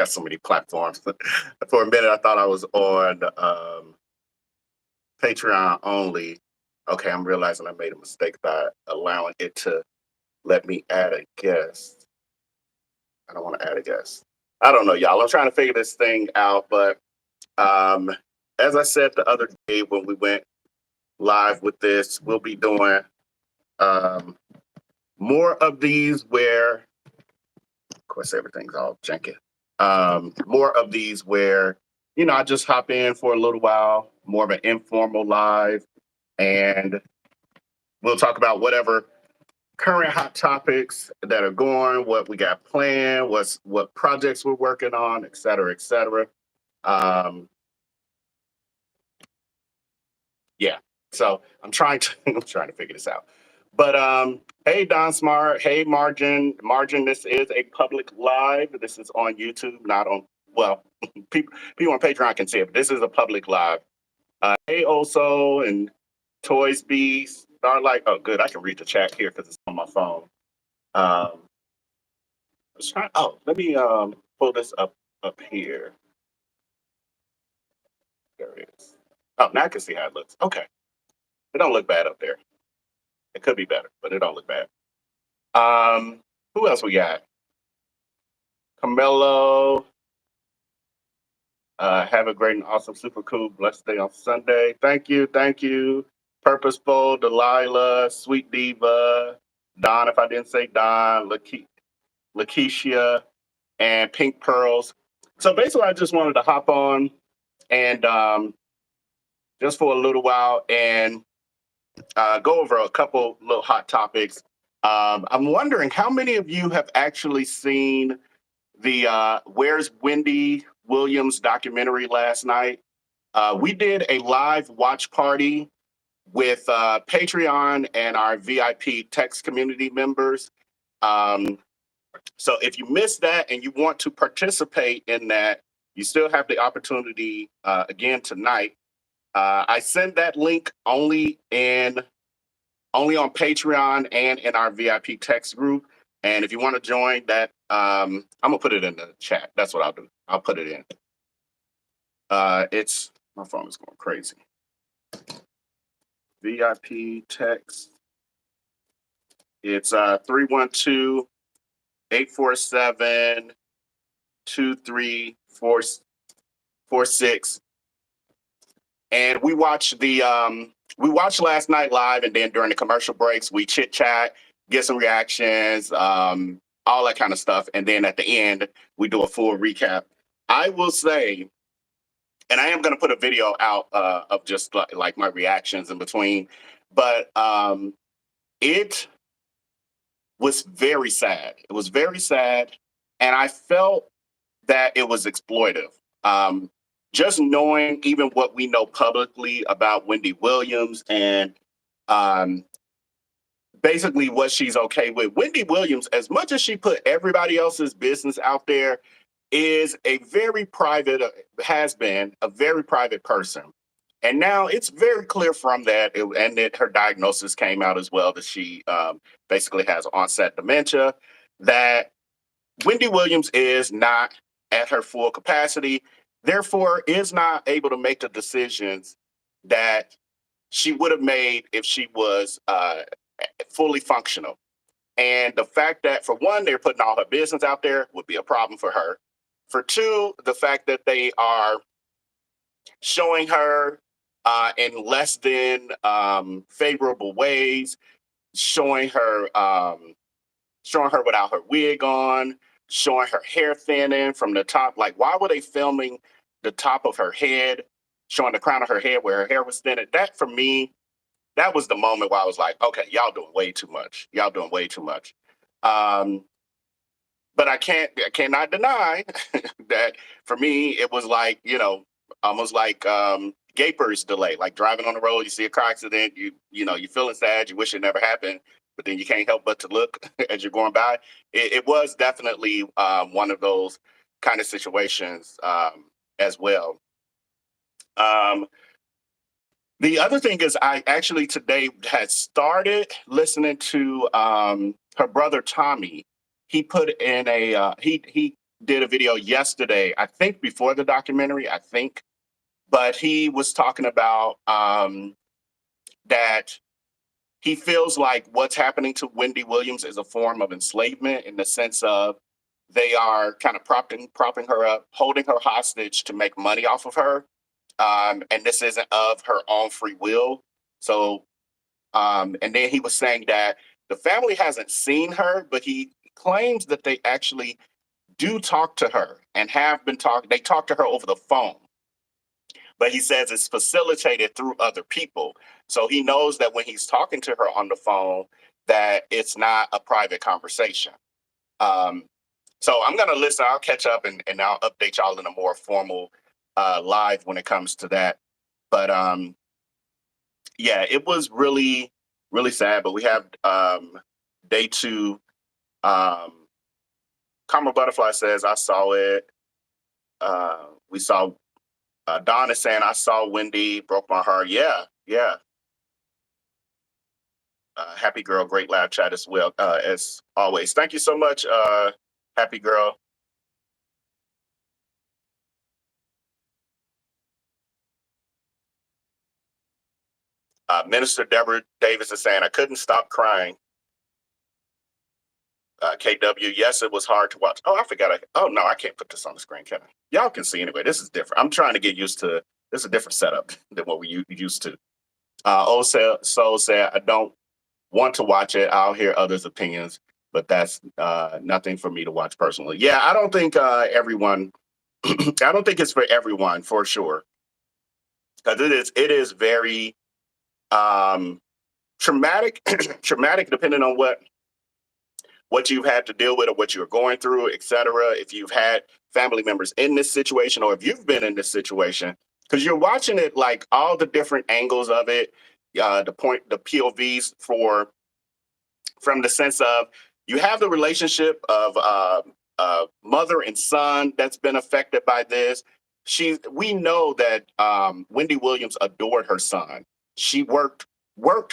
Got so many platforms. For a minute, I thought I was on Patreon only. Okay, I'm realizing I made a mistake by allowing it to let me add a guest. I don't want to add a guest. I don't know, y'all. I'm trying to figure this thing out, but um, as I said the other day when we went live with this, we'll be doing um, more of these where, of course, everything's all janky. More of these where, I just hop in for a little while, more of an informal live, and we'll talk about whatever current hot topics that are going, what we got planned, what projects we're working on, et cetera, et cetera. Um, yeah. So I'm trying to I'm trying to figure this out. But hey Don Smart, hey Margin, this is a public live. This is on YouTube, not on people on Patreon can see it, but this is a public live. Hey Oso and Toys Beast. Starlight. Oh good, I can read the chat here because it's on my phone. Let me pull this up here. There it is. Oh, now I can see how it looks. Okay. It don't look bad up there. It could be better, but it don't look bad. Who else we got? Carmelo. Have a great and awesome, super cool, blessed day on Sunday. Thank you, thank you. Purposeful, Delilah, Sweet Diva, Don, if I didn't say Don, Lakeisha, and Pink Pearls. So basically, I just wanted to hop on and just for a little while and go over a couple little hot topics. I'm wondering how many of you have actually seen the Where's Wendy Williams documentary last night. We did a live watch party with Patreon and our VIP text community members. So if you missed that and you want to participate in that, you still have the opportunity again tonight. I sent that link only on Patreon and in our VIP text group. And if you want to join that, I'm gonna put it in the chat. That's what I'll do. I'll put it in. My phone is going crazy. VIP text. It's 312-847-2346. And we watched last night live, and then during the commercial breaks, we chit chat, get some reactions, all that kind of stuff. And then at the end, we do a full recap. I will say, and I am going to put a video out of just like my reactions in between, but it was very sad. It was very sad. And I felt that it was exploitive. Just knowing even what we know publicly about Wendy Williams and basically what she's okay with. Wendy Williams, as much as she put everybody else's business out there, is a very private, has been a very private person. And now it's very clear from that, and that her diagnosis came out as well, that she basically has onset dementia, that Wendy Williams is not at her full capacity, therefore is not able to make the decisions that she would have made if she was fully functional. And the fact that, for one, they're putting all her business out there would be a problem for her. For two, the fact that they are showing her in less than favorable ways, showing her without her wig on, showing her hair thinning from the top. Like, why were they filming the top of her head, showing the crown of her head where her hair was thinning? That, for me, that was the moment where I was like, okay, y'all doing way too much. Y'all doing way too much. But I cannot deny that for me, it was like, almost like Gaper's delay, like driving on the road, you see a car accident, you're feeling sad, you wish it never happened, but then you can't help but to look as you're going by. It was definitely one of those kind of situations as well. The other thing is, I actually today had started listening to her brother Tommy. He put in he did a video yesterday, I think before the documentary, but he was talking about that he feels like what's happening to Wendy Williams is a form of enslavement in the sense of they are kind of propping her up, holding her hostage to make money off of her. And this isn't of her own free will. So, and then he was saying that the family hasn't seen her, but he claims that they actually do talk to her and have been talking. They talk to her over the phone, but he says it's facilitated through other people. So he knows that when he's talking to her on the phone, that it's not a private conversation. Um, so I'm gonna listen. I'll catch up and I'll update y'all in a more formal live when it comes to that. But yeah, it was really, really sad. But we have day two. Karma Butterfly says, I saw it. We saw Don is saying, I saw Wendy, broke my heart. Yeah, yeah. Happy girl, great live chat as well, as always. Thank you so much, Happy girl. Minister Deborah Davis is saying, I couldn't stop crying. KW, yes, it was hard to watch. Oh, I forgot. Oh, no, I can't put this on the screen, can I? Y'all can see anyway. This is different. I'm trying to get used to this is a different setup than what we used to. Soul said, I don't want to watch it. I'll hear others' opinions, but that's nothing for me to watch personally. Yeah, I don't think everyone, I don't think it's for everyone for sure. Because it is very traumatic, traumatic depending on what you've had to deal with or what you're going through, etc. If you've had family members in this situation or if you've been in this situation, because you're watching it like all the different angles of it, the POVs from the sense of you have the relationship of mother and son that's been affected by this. We know that Wendy Williams adored her son. She worked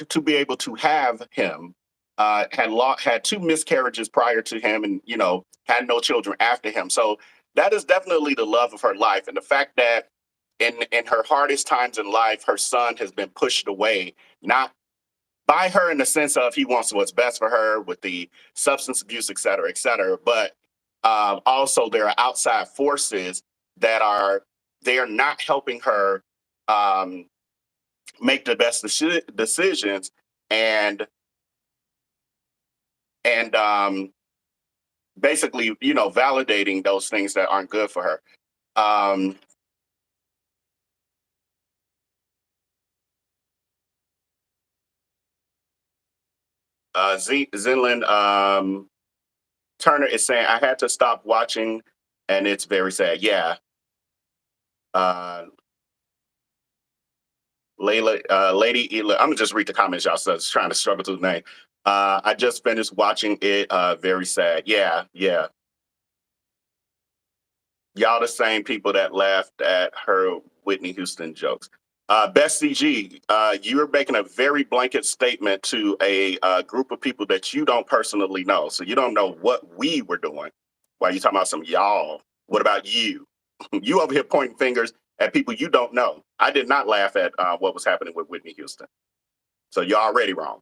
to be able to have him. Had two miscarriages prior to him, and had no children after him. So that is definitely the love of her life, and the fact that in her hardest times in life, her son has been pushed away, not by her in the sense of he wants what's best for her with the substance abuse, et cetera, but also there are outside forces that they are not helping her make the best decisions and basically, validating those things that aren't good for her. Zinlin Turner is saying, I had to stop watching and it's very sad. Yeah. Lady Ela, I'm gonna just read the comments, y'all. So it's trying to struggle through the name. I just finished watching it. Very sad. Yeah, yeah. Y'all the same people that laughed at her Whitney Houston jokes. Best CG, you're making a very blanket statement to a group of people that you don't personally know. So you don't know what we were doing. Why are you talking about some y'all? What about you? You over here pointing fingers at people you don't know. I did not laugh at what was happening with Whitney Houston. So you're already wrong.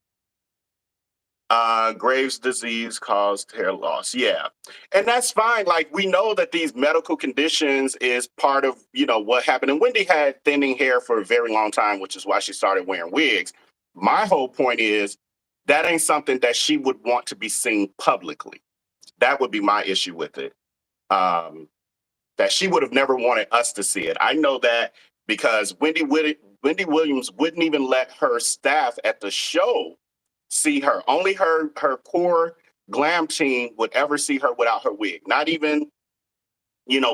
Graves' disease caused hair loss. Yeah. And that's fine. Like, we know that these medical conditions is part of, what happened. And Wendy had thinning hair for a very long time, which is why she started wearing wigs. My whole point is that ain't something that she would want to be seen publicly. That would be my issue with it. That she would have never wanted us to see it. I know that because Wendy Williams wouldn't even let her staff at the show see her. Only her core glam team would ever see her without her wig. Not even,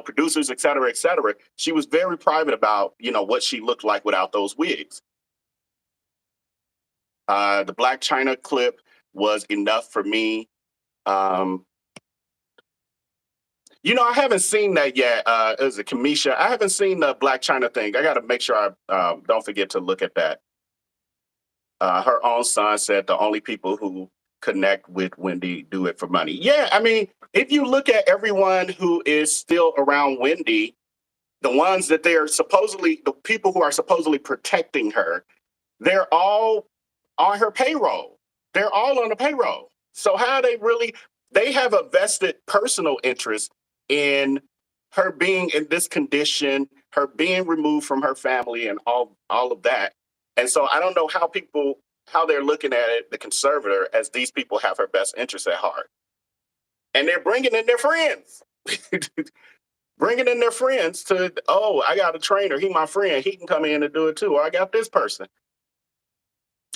producers, et cetera, et cetera. She was very private about, what she looked like without those wigs. The Black China clip was enough for me. I haven't seen that yet. Is it Kamisha? I haven't seen the Black China thing. I got to make sure I don't forget to look at that. Her own son said the only people who connect with Wendy, do it for money. Yeah, I mean, if you look at everyone who is still around Wendy, the ones that they're supposedly, the people who are supposedly protecting her, they're all on her payroll. They're all on the payroll. So how they really, they have a vested personal interest in her being in this condition, her being removed from her family and all of that. And so I don't know how people, how they're looking at it, the conservator, as these people have her best interest at heart. And they're bringing in their friends. Bringing in their friends to, oh, I got a trainer, he my friend, he can come in and do it too. Or I got this person.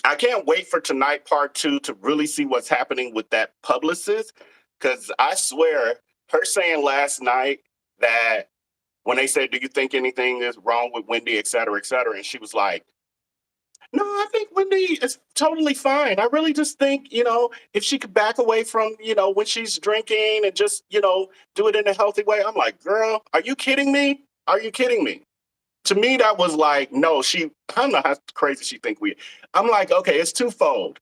I can't wait for tonight, part 2, to really see what's happening with that publicist. Because I swear, her saying last night that when they said, do you think anything is wrong with Wendy, et cetera, and she was like, no, I think Wendy is totally fine. I really just think, if she could back away from, when she's drinking and just, do it in a healthy way. I'm like, girl, are you kidding me? Are you kidding me? To me, that was like, no, I don't know how crazy she think I'm like, okay, it's twofold.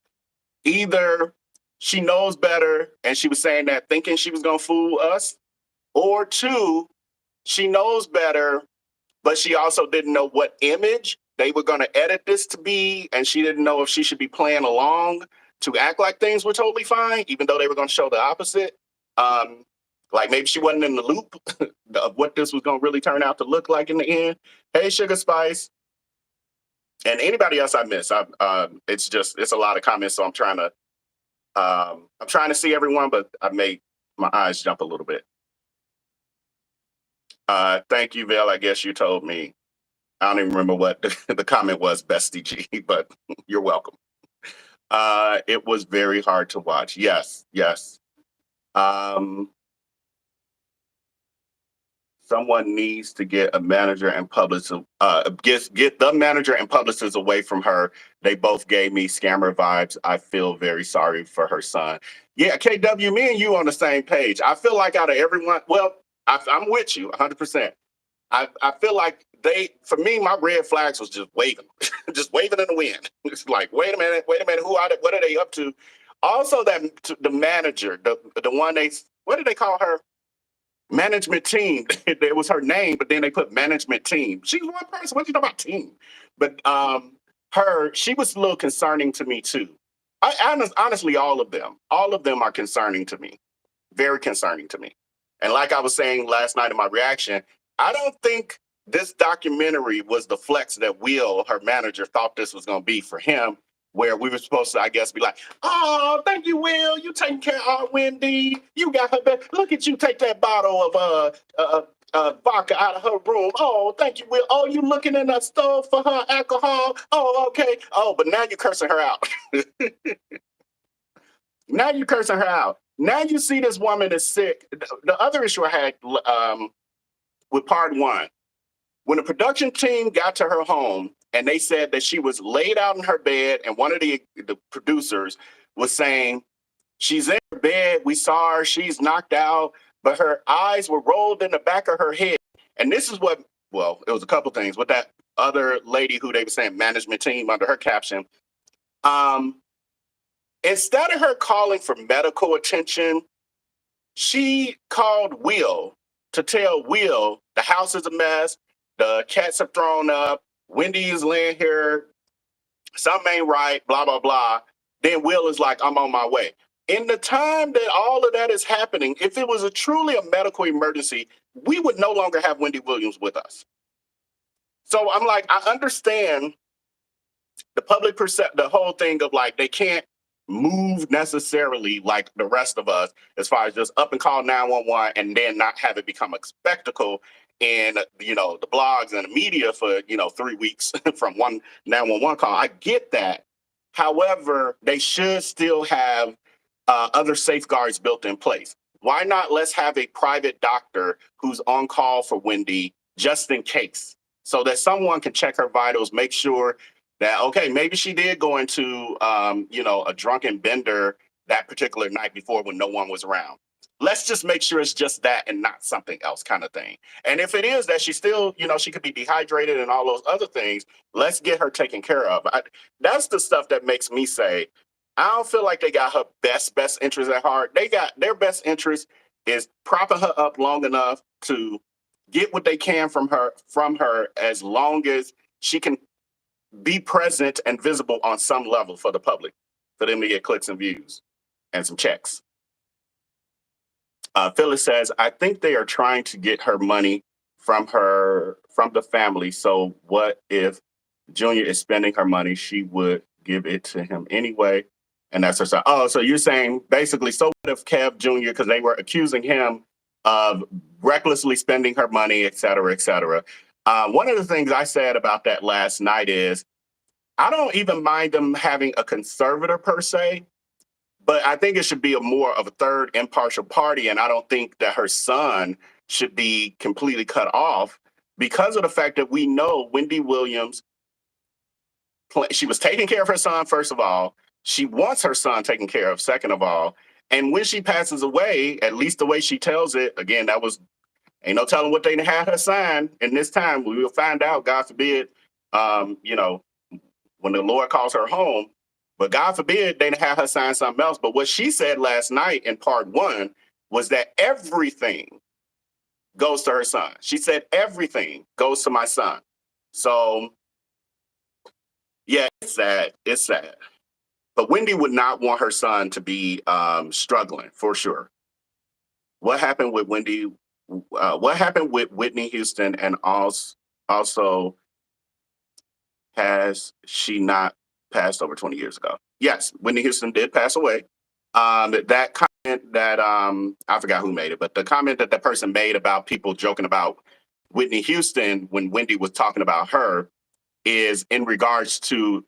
Either she knows better and she was saying that thinking she was going to fool us, or 2, she knows better, but she also didn't know what image they were going to edit this to be, and she didn't know if she should be playing along to act like things were totally fine, even though they were going to show the opposite. Like maybe she wasn't in the loop of what this was going to really turn out to look like in the end. Hey, Sugar Spice. And anybody else I miss, it's a lot of comments, so I'm trying to see everyone, but I made my eyes jump a little bit. Thank you, Vell. I guess you told me. I don't even remember what the comment was, Bestie G, but you're welcome. It was very hard to watch. Yes. Someone needs to get a manager and publicist, get the manager and publicist away from her. They both gave me scammer vibes. I feel very sorry for her son. Yeah, KW, me and you on the same page. I feel like out of everyone, well, I'm with you 100%. I feel like for me, my red flags was just waving, just waving in the wind. It's like, wait a minute, who are they? What are they up to? Also, the manager, the one what did they call her? Management team. It was her name, but then they put management team. She's one person. What you know about team? But she was a little concerning to me too. Honestly, all of them are concerning to me, very concerning to me. And like I was saying last night in my reaction, I don't think this documentary was the flex that Will, her manager, thought this was going to be for him, where we were supposed to, I guess, be like, oh, thank you, Will. You taking care of our Wendy. You got her back. Look at you take that bottle of vodka out of her room. Oh, thank you, Will. Oh, you looking in the stove for her alcohol. Oh, okay. Oh, but now you're cursing her out. Now you're cursing her out. Now you see this woman is sick. The other issue I had with part 1, when the production team got to her home and they said that she was laid out in her bed, and one of the producers was saying, she's in her bed, we saw her, she's knocked out, but her eyes were rolled in the back of her head. And this is what, well, it was a couple things with that other lady who they were saying management team under her caption. Instead of her calling for medical attention, she called Will to tell Will the house is a mess, the cats have thrown up, Wendy is laying here, something ain't right, blah, blah, blah. Then Will is like, I'm on my way. In the time that all of that is happening, if it was truly a medical emergency, we would no longer have Wendy Williams with us. So I'm like, I understand the public the whole thing of like, they can't move necessarily like the rest of us as far as just up and call 911 and then not have it become a spectacle in the blogs and the media for 3 weeks from one 911 call. I get that. However, they should still have other safeguards built in place. Why not let's have a private doctor who's on call for Wendy just in case, so that someone can check her vitals, make sure that, okay, maybe she did go into, a drunken bender that particular night before when no one was around. Let's just make sure it's just that and not something else kind of thing. And if it is that she still, she could be dehydrated and all those other things, let's get her taken care of. That's the stuff that makes me say, I don't feel like they got her best interest at heart. They got their best interest is propping her up long enough to get what they can from her as long as she can be present and visible on some level for the public, for them to get clicks and views and some checks. Phyllis says, I think they are trying to get her money from the family. So what if Junior is spending her money? She would give it to him anyway. And that's her son. Oh, so you're saying basically, so what if Kev Jr., because they were accusing him of recklessly spending her money, et cetera, et cetera. One of the things I said about that last night is I don't even mind them having a conservator per se, but I think it should be a more of a third impartial party. And I don't think that her son should be completely cut off because of the fact that we know Wendy Williams, she was taking care of her son, first of all. She wants her son taken care of, second of all. And when she passes away, at least the way she tells it, again, that was, ain't no telling what they had her sign. And this time we will find out, God forbid, you know, when the Lord calls her home. But God forbid they didn't have her sign something else. But what she said last night in part one was that everything goes to her son. She said everything goes to my son. So, yeah, it's sad. It's sad. But Wendy would not want her son to be struggling, for sure. What happened with Wendy? What happened with Whitney Houston, and also has she not passed over 20 years ago? Yes, Whitney Houston did pass away. That comment that I forgot who made it, but the comment that person made about people joking about Whitney Houston when Wendy was talking about her is in regards to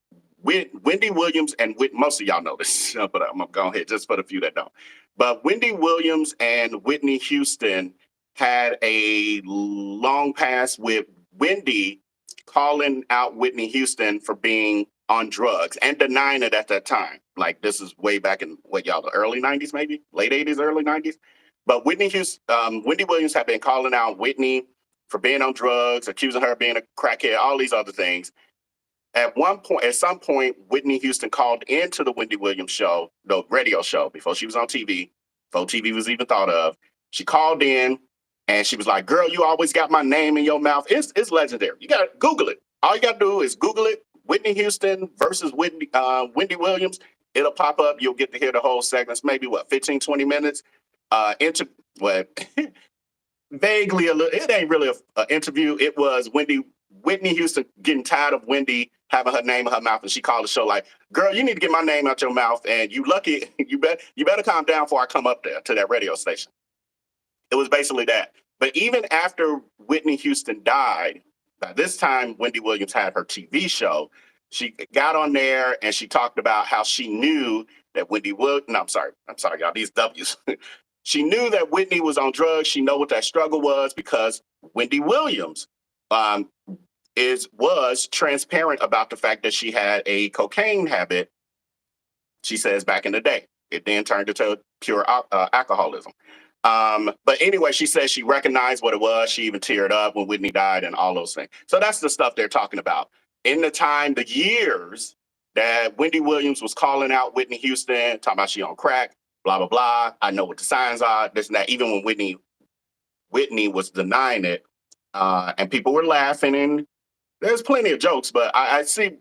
Wendy Williams and most of y'all know this, but I'm gonna go ahead just for the few that don't. But Wendy Williams and Whitney Houston had a long past with Wendy calling out Whitney Houston for being on drugs and denying it at that time. Like this is way back in what y'all, the early 90s, maybe late 80s, early 90s. But Wendy Williams had been calling out Whitney for being on drugs, accusing her of being a crackhead, all these other things. At some point, Whitney Houston called into the Wendy Williams show, the radio show, before she was on TV, before TV was even thought of. She called in and she was like, girl, you always got my name in your mouth. It's legendary. You got to Google it. All you got to do is Google it, Whitney Houston versus Wendy Williams. It'll pop up. You'll get to hear the whole segments, maybe 15, 20 minutes. Vaguely a little, it ain't really an interview. It was Whitney Houston getting tired of Wendy having her name in her mouth, and she called the show like, girl, you need to get my name out your mouth, and you lucky, you better calm down before I come up there to that radio station. It was basically that. But even after Whitney Houston died, by this time, Wendy Williams had her TV show. She got on there and she talked about how she knew that I'm sorry, y'all, these W's. She knew that Whitney was on drugs. She know what that struggle was because Wendy Williams was transparent about the fact that she had a cocaine habit. She says back in the day, it then turned into pure alcoholism. But anyway, she says she recognized what it was. She even teared up when Whitney died and all those things. So that's the stuff they're talking about. In the years that Wendy Williams was calling out Whitney Houston, talking about she on crack, blah, blah, blah. I know what the signs are, this and that. Even when Whitney was denying it, and people were laughing, and there's plenty of jokes, but I see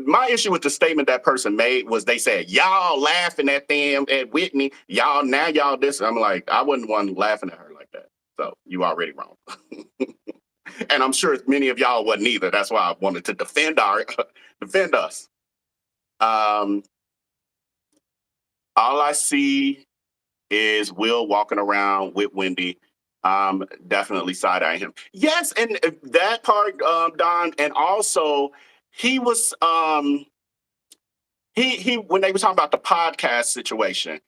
my issue with the statement that person made was they said, y'all laughing at them, at Whitney, y'all this. I'm like, I wasn't one laughing at her like that. So you already wrong. And I'm sure many of y'all wasn't either. That's why I wanted to defend us. All I see is Will walking around with Wendy. Definitely side-eyeing him. Yes, and that part, Don, and also he was he when they were talking about the podcast situation,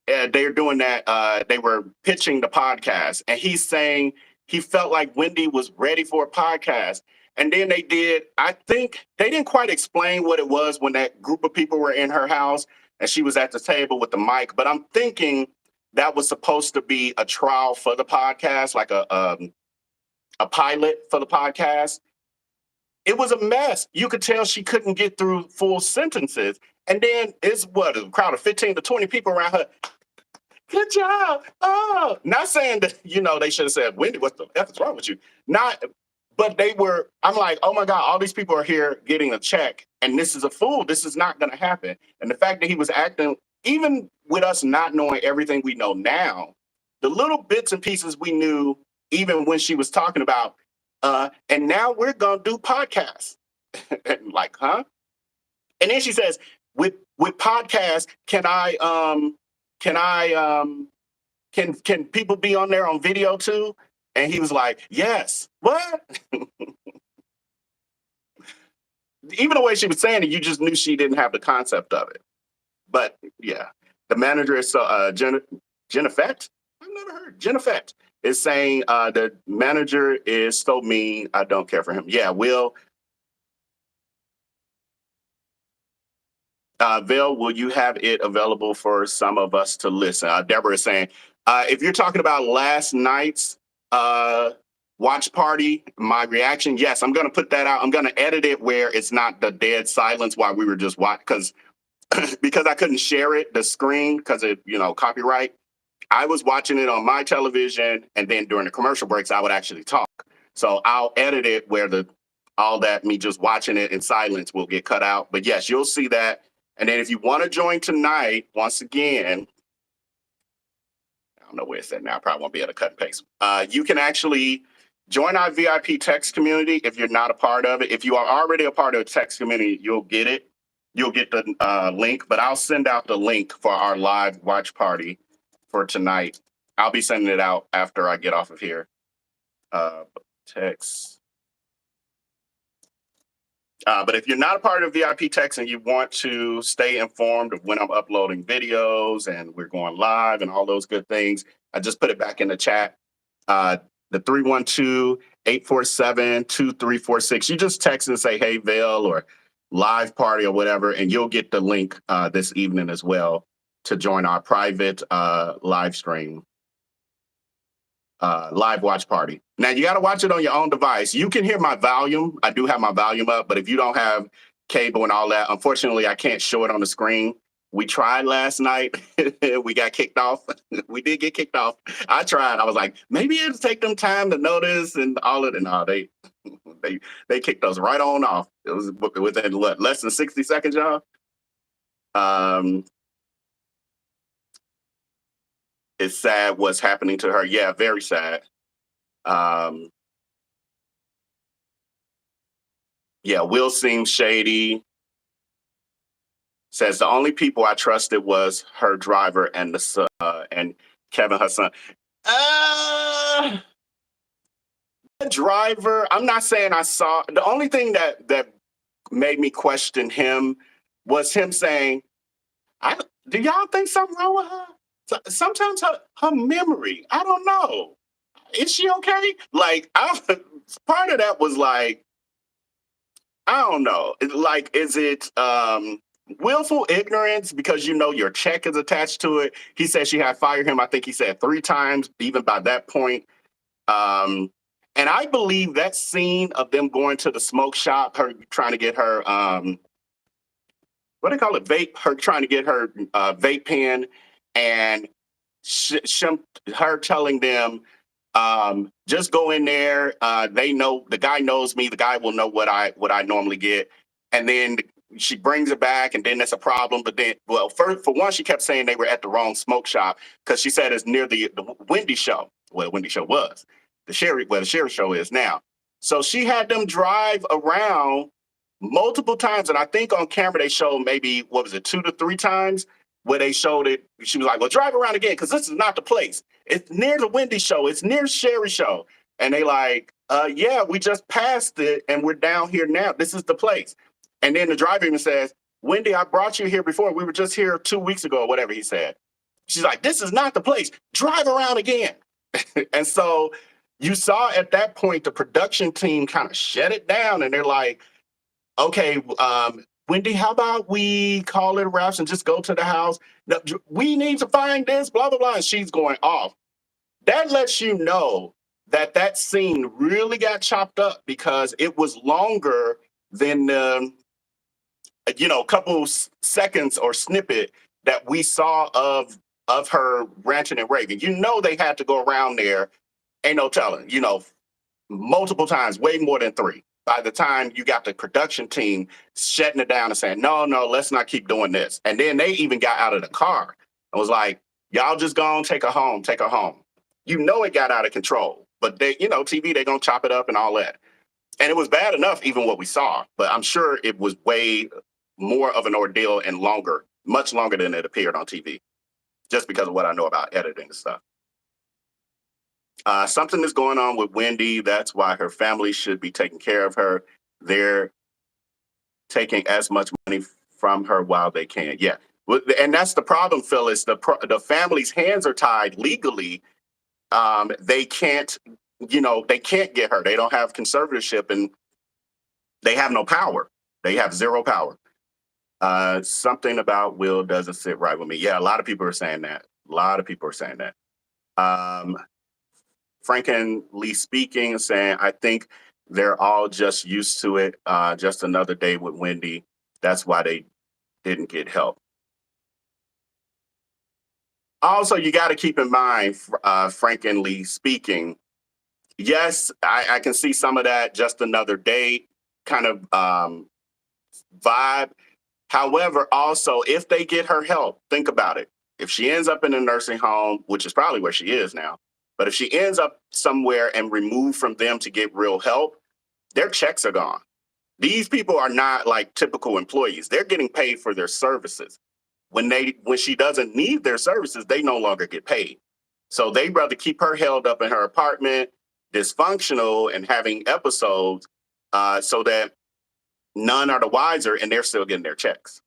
they're doing that. They were pitching the podcast, and he's saying he felt like Wendy was ready for a podcast. And then I think they didn't quite explain what it was when that group of people were in her house and she was at the table with the mic. But I'm thinking that was supposed to be a trial for the podcast, like a pilot for the podcast. It was a mess. You could tell she couldn't get through full sentences. And then it's what, a crowd of 15 to 20 people around her. Good job. Oh, not saying that, they should have said, Wendy, what the F is wrong with you? Not, but they were, I'm like, oh my God, all these people are here getting a check and this is a fool. This is not going to happen. And the fact that he was acting, even with us not knowing everything we know now, the little bits and pieces we knew, even when she was talking about, and now we're going to do podcasts. And like, huh? And then she says, with podcasts, can people be on there on video too? And he was like, yes. What? Even the way she was saying it, you just knew she didn't have the concept of it. But yeah, the manager is Jennifer. I've never heard. Jennifer is saying the manager is so mean. I don't care for him. Yeah, Will. Vell, will you have it available for some of us to listen? Deborah is saying, if you're talking about last night's watch party, my reaction, yes, I'm going to put that out. I'm going to edit it where it's not the dead silence while we were just watching, because I couldn't share it, the screen, because it, copyright. I was watching it on my television, and then during the commercial breaks, I would actually talk. So I'll edit it where all that me just watching it in silence will get cut out. But yes, you'll see that. And then if you want to join tonight, once again, I don't know where it's at now. I probably won't be able to cut and paste. You can actually join our VIP text community if you're not a part of it. If you are already a part of the text community, you'll get it. You'll get the link, but I'll send out the link for our live watch party for tonight. I'll be sending it out after I get off of here. Text. But if you're not a part of VIP Text and you want to stay informed of when I'm uploading videos and we're going live and all those good things, I just put it back in the chat. The 312-847-2346. You just text and say, hey, Vell, or live party or whatever, and you'll get the link this evening as well to join our private live stream. Live watch party. Now you got to watch it on your own device. You can hear my volume. I do have my volume up, but if you don't have cable and all that, unfortunately, I can't show it on the screen. We tried last night. We got kicked off. We did get kicked off. I tried. I was like, maybe it'll take them time to notice and all of it. No, they kicked us right on off. It was within what, less than 60 seconds, y'all. It's sad what's happening to her. Yeah, very sad. Yeah, Will seems shady. Says the only people I trusted was her driver and and Kevin, her son. The driver, I'm not saying I saw. The only thing that made me question him was him saying, do y'all think something wrong with her? Sometimes her memory, I don't know. Is she okay? Like, part of that was like, I don't know. Like, is it willful ignorance because your check is attached to it? He said she had fired him. I think he said 3 times, even by that point. And I believe that scene of them going to the smoke shop, her trying to get her, what do they call it? Vape, her trying to get her vape pen, and her telling them, just go in there. They know, the guy knows me. The guy will know what I normally get. And then she brings it back, and then that's a problem. But then, well, for one, she kept saying they were at the wrong smoke shop because she said it's near the Wendy show. Well, the Wendy show was the Sherry show is now. So she had them drive around multiple times, and I think on camera they showed maybe 2 to 3 times where they showed it. She was like, well, drive around again, because this is not the place. It's near the Wendy show. It's near Sherry show. And they like, yeah, we just passed it and we're down here now. This is the place. And then the driver even says, Wendy, I brought you here before. We were just here 2 weeks ago or whatever he said. She's like, this is not the place. Drive around again. And so you saw at that point, the production team kind of shut it down, and they're like, okay, Wendy, how about we call it wraps and just go to the house? We need to find this, blah, blah, blah. And she's going off. That lets you know that that scene really got chopped up because it was longer than couple seconds or snippet that we saw of her ranching and raving. They had to go around there. Ain't no telling. Multiple times, way more than 3. By the time you got the production team shutting it down and saying, no, let's not keep doing this. And then they even got out of the car and was like, y'all just go on, take her home, take her home. It got out of control. But they, TV, they gonna chop it up and all that. And it was bad enough, even what we saw. But I'm sure it was way more of an ordeal and longer, much longer than it appeared on TV, just because of what I know about editing and stuff. Something is going on with Wendy. That's why her family should be taking care of her. They're taking as much money from her while they can. Yeah. And that's the problem, Phyllis. The family's hands are tied legally. They can't, they can't get her. They don't have conservatorship and they have no power. They have zero power. Something about Will doesn't sit right with me. Yeah, a lot of people are saying that. Frankenly speaking, saying, I think they're all just used to it. Just another day with Wendy. That's why they didn't get help. Also, you got to keep in mind, Frankenly speaking, yes, I can see some of that just another day kind of vibe. However, also, if they get her help, think about it. If she ends up in a nursing home, which is probably where she is now, but if she ends up somewhere and removed from them to get real help, their checks are gone. These people are not like typical employees. They're getting paid for their services. When she doesn't need their services, they no longer get paid. So they'd rather keep her held up in her apartment, dysfunctional and having episodes, so that none are the wiser and they're still getting their checks.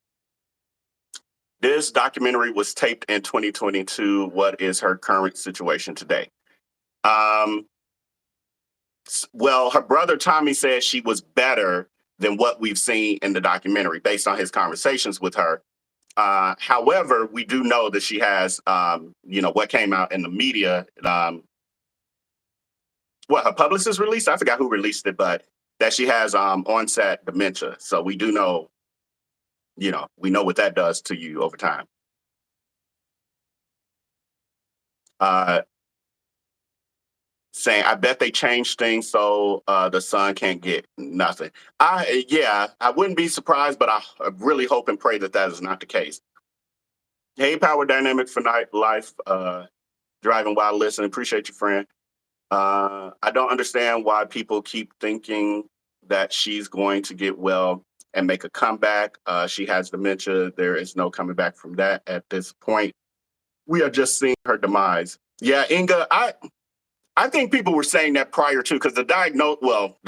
This documentary was taped in 2022. What is her current situation today? Well, her brother Tommy said she was better than what we've seen in the documentary based on his conversations with her. However, we do know that she has, what came out in the media, what her publicist released? I forgot who released it, but that she has onset dementia. So we do know, we know what that does to you over time. Saying, I bet they changed things so the son can't get nothing. I wouldn't be surprised, but I really hope and pray that is not the case. Hey, Power Dynamic for Night Life, driving while listening. Appreciate you, friend. I don't understand why people keep thinking that she's going to get well and make a comeback. She has dementia. There is no coming back from that at this point. We are just seeing her demise. Yeah, Inga, I think people were saying that prior to, because the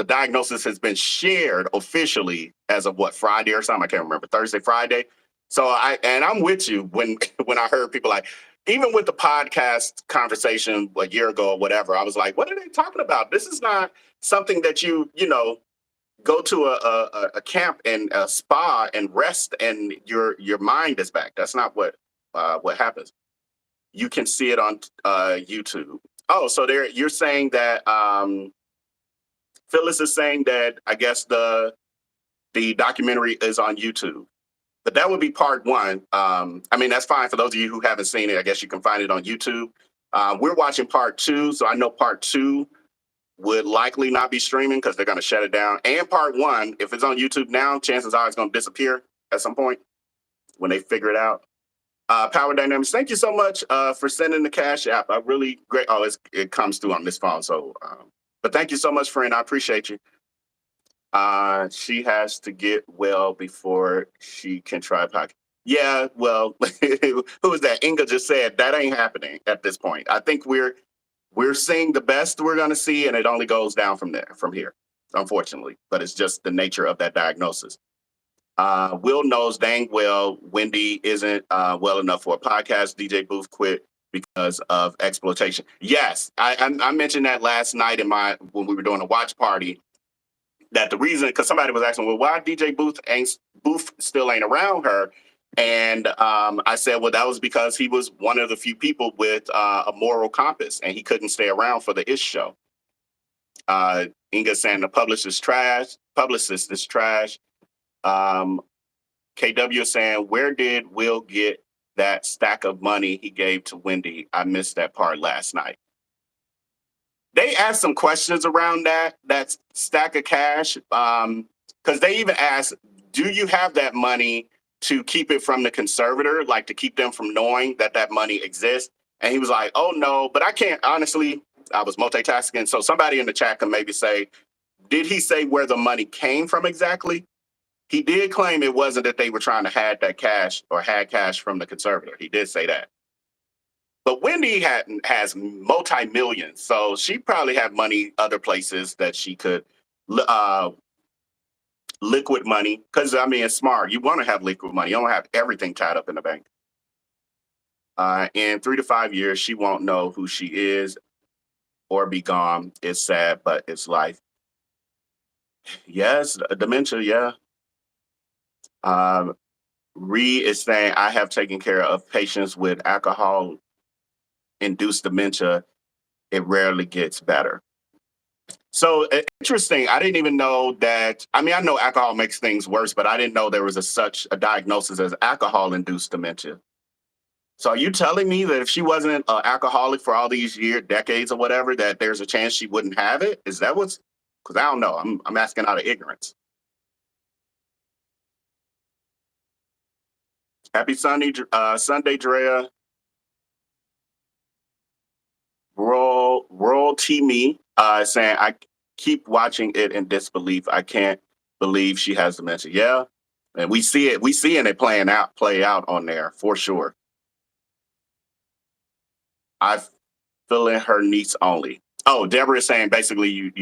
diagnosis has been shared officially as of Friday or something. I can't remember, Thursday, Friday. So I'm with you when I heard people like, even with the podcast conversation a year ago or whatever, I was like, what are they talking about? This is not something that you go to a camp and a spa and rest and your mind is back. That's not what happens. You can see it on YouTube. Oh, so you're saying that Phyllis is saying that I guess the documentary is on YouTube. But that would be part 1. That's fine for those of you who haven't seen it. I guess you can find it on YouTube. We're watching part 2, so I know part 2 would likely not be streaming because they're going to shut it down. And part 1, if it's on YouTube now, chances are it's going to disappear at some point when they figure it out. Power Dynamics, thank you so much for sending the Cash App. I really great. Oh, it comes through on this phone. So, but thank you so much, friend. I appreciate you. She has to get well before she can try podcast. Yeah, well, who was that? Inga just said that ain't happening at this point. I think we're seeing the best we're going to see, and it only goes down from here, unfortunately. But it's just the nature of that diagnosis. Will knows dang well Wendy isn't well enough for a podcast. DJ Booth quit because of exploitation. Yes, I mentioned that last night when we were doing a watch party. That the reason, because somebody was asking, well, why DJ Booth still ain't around her? And I said, well, that was because he was one of the few people with a moral compass, and he couldn't stay around for the Ish show. Inga saying the publicist is trash. KW is saying, where did Will get that stack of money he gave to Wendy? I missed that part last night. They asked some questions around that stack of cash, because they even asked, do you have that money to keep it from the conservator, like to keep them from knowing that that money exists? And he was like, oh no, but I can't, honestly, I was multitasking. So somebody in the chat can maybe say, did he say where the money came from exactly? He did claim it wasn't that they were trying to hide that cash or had cash from the conservator. He did say that. But Wendy has multi-millions, so she probably had money other places that she could liquid money. Because I mean, it's smart. You want to have liquid money. You don't have everything tied up in the bank. In 3 to 5 years, she won't know who she is or be gone. It's sad, but it's life. Yes, dementia. Yeah. Ree is saying, I have taken care of patients with alcohol-induced dementia. It rarely gets better. So interesting. I didn't even know that. I mean, I know alcohol makes things worse, but I didn't know there was such a diagnosis as alcohol-induced dementia. So are you telling me that if she wasn't an alcoholic for all these years, decades or whatever, that there's a chance she wouldn't have it? Is that what's, because I don't know. I'm asking out of ignorance. Happy Sunday, Drea. Rural Me saying, I keep watching it in disbelief. I can't believe she has dementia. Yeah. And we see it. We seeing it play out on there for sure. I fill in her niece only. Oh, Deborah is saying basically you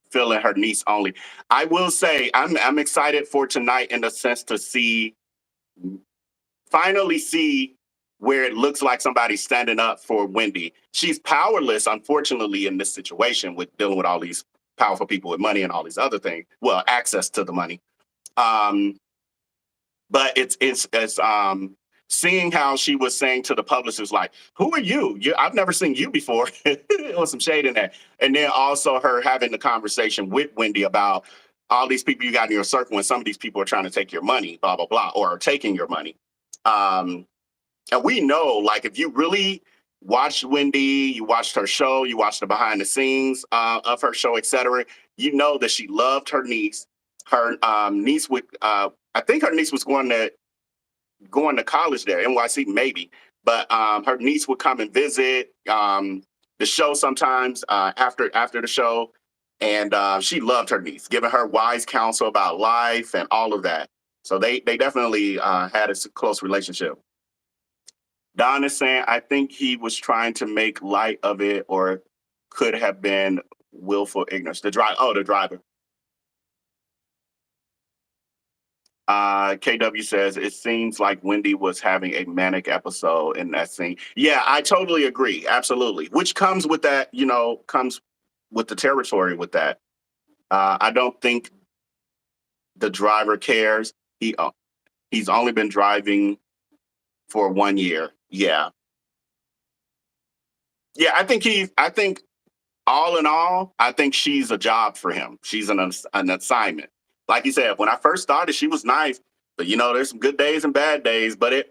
fill in her niece only. I will say I'm excited for tonight in the sense to finally see where it looks like somebody's standing up for Wendy. She's powerless, unfortunately, in this situation with dealing with all these powerful people with money and all these other things. Well, access to the money. But it's seeing how she was saying to the publicist, like, who are you? I've never seen you before. There was some shade in that. And then also her having the conversation with Wendy about all these people you got in your circle, and some of these people are trying to take your money, blah, blah, blah, or are taking your money. And we know, like, if you really watched Wendy, you watched her show, you watched the behind the scenes of her show, etc., you know that she loved her niece. Her niece would, I think her niece was going to college there, NYC maybe, but her niece would come and visit the show sometimes after the show, and she loved her niece, giving her wise counsel about life and all of that. So they definitely had a close relationship. Don is saying, I think he was trying to make light of it, or could have been willful ignorance. The driver. KW says, it seems like Wendy was having a manic episode in that scene. Yeah, I totally agree. Absolutely. Which comes with that, comes with the territory with that. I don't think the driver cares. He's only been driving for 1 year. Yeah. Yeah, I think all in all, I think she's a job for him. She's an assignment. Like you said, when I first started, she was nice, but there's some good days and bad days, but I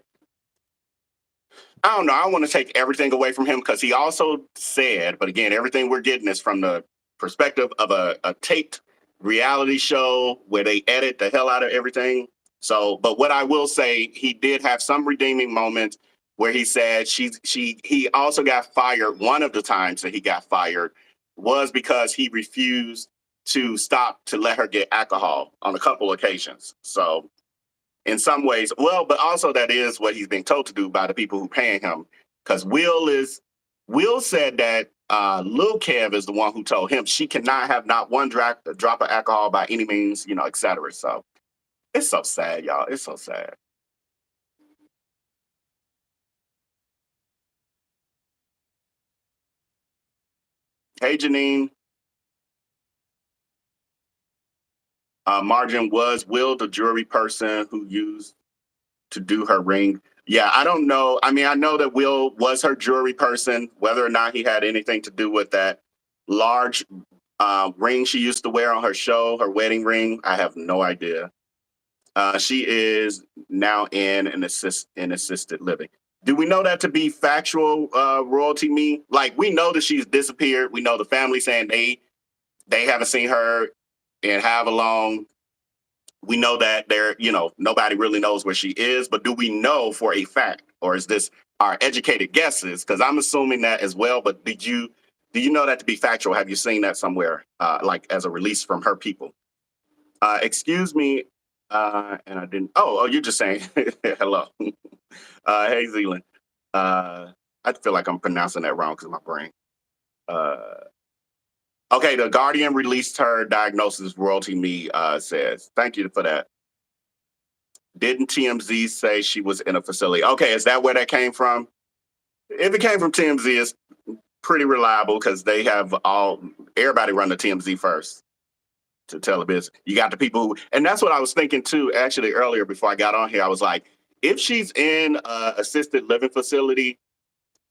don't know. I don't want to take everything away from him, because he also said, but again, everything we're getting is from the perspective of a taped reality show where they edit the hell out of everything. So, but what I will say, he did have some redeeming moments where he said he also got fired. One of the times that he got fired was because he refused to stop to let her get alcohol on a couple occasions. So in some ways, well, but also that is what he's being told to do by the people who paying him. Because Will said that Lil Kev is the one who told him she cannot have not one drop of alcohol by any means, et cetera. So it's so sad, y'all. It's so sad. Hey, Janine. Margin, was Will the jury person who used to do her ring? Yeah, I don't know. I mean, I know that Will was her jury person. Whether or not he had anything to do with that large ring she used to wear on her show, her wedding ring, I have no idea. She is now in an assisted living. Do we know that to be factual, royalty me? Like, we know that she's disappeared. We know the family saying they haven't seen her in however long. We know that nobody really knows where she is, but do we know for a fact, or is this our educated guesses? Because I'm assuming that as well. But do you know that to be factual? Have you seen that somewhere, like as a release from her people? Excuse me, and I didn't. Oh, you're just saying hello. Hey, Zealand. I feel like I'm pronouncing that wrong because of my brain. Okay, the Guardian released her diagnosis, royalty me says. Thank you for that. Didn't TMZ say she was in a facility? Okay, is that where that came from? If it came from TMZ, it's pretty reliable because they have everybody run the TMZ first to tell the business. You got the people who, and that's what I was thinking too, actually earlier before I got on here. I was like, if she's in a assisted living facility,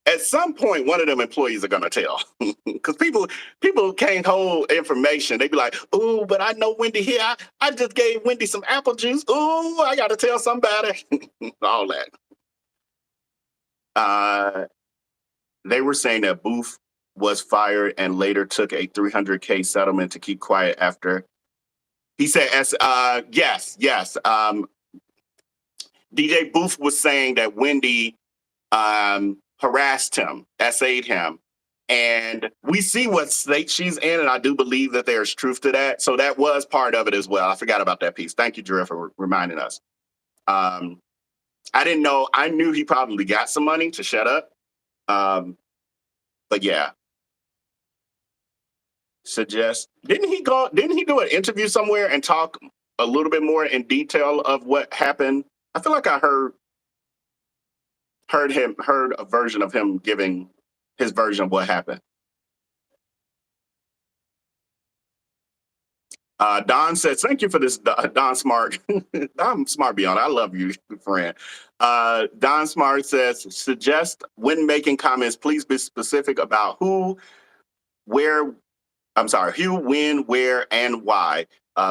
at some point, one of them employees are gonna tell, because people can't hold information. They be like, "Ooh, but I know Wendy here. I just gave Wendy some apple juice. Ooh, I gotta tell somebody." All that. They were saying that Booth was fired and later took a $300K settlement to keep quiet after. He said, yes. DJ Booth was saying that Wendy harassed him, essayed him. And we see what state she's in, and I do believe that there's truth to that. So that was part of it as well. I forgot about that piece. Thank you, Drew, for reminding us. I didn't know. I knew he probably got some money to shut up. But yeah. Didn't he do an interview somewhere and talk a little bit more in detail of what happened? I feel like I heard a version of him giving his version of what happened. Don says, thank you for this, Don Smart. I'm smart beyond. I love you, friend. Don Smart says, suggest when making comments, please be specific about who, when, where, and why.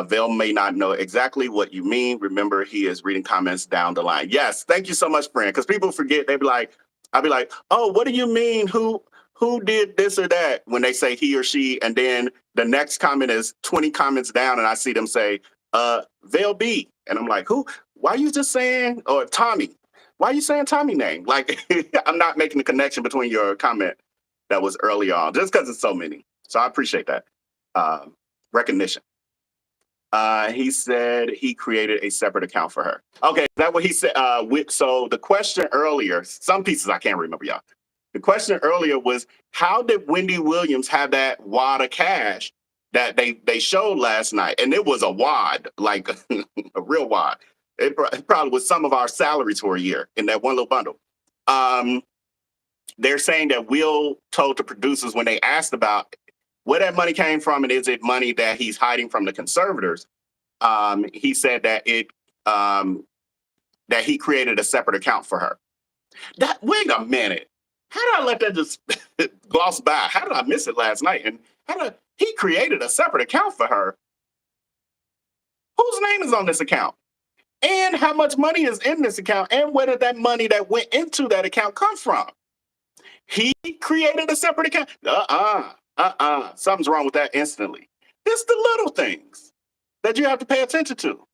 Vell may not know exactly what you mean. Remember, he is reading comments down the line. Yes, thank you so much, friend. Because people forget, I'll be like, oh, what do you mean? Who did this or that? When they say he or she, and then the next comment is 20 comments down, and I see them say, Vell B. And I'm like, who? Why are you just saying, or Tommy? Why are you saying Tommy name? Like, I'm not making the connection between your comment that was early on, just because it's so many. So I appreciate that recognition. He said he created a separate account for her. Okay, is that what he said? So the question earlier, some pieces I can't remember, y'all. The question earlier was, how did Wendy Williams have that wad of cash that they showed last night? And it was a wad, like a real wad. It probably was some of our salaries for a year in that one little bundle. They're saying that Will told the producers when they asked about where that money came from, and is it money that he's hiding from the conservators? He said that that he created a separate account for her. Wait a minute. How did I let that just gloss by? How did I miss it last night? And he created a separate account for her? Whose name is on this account? And how much money is in this account? And where did that money that went into that account come from? He created a separate account? Something's wrong with that instantly. It's the little things that you have to pay attention to.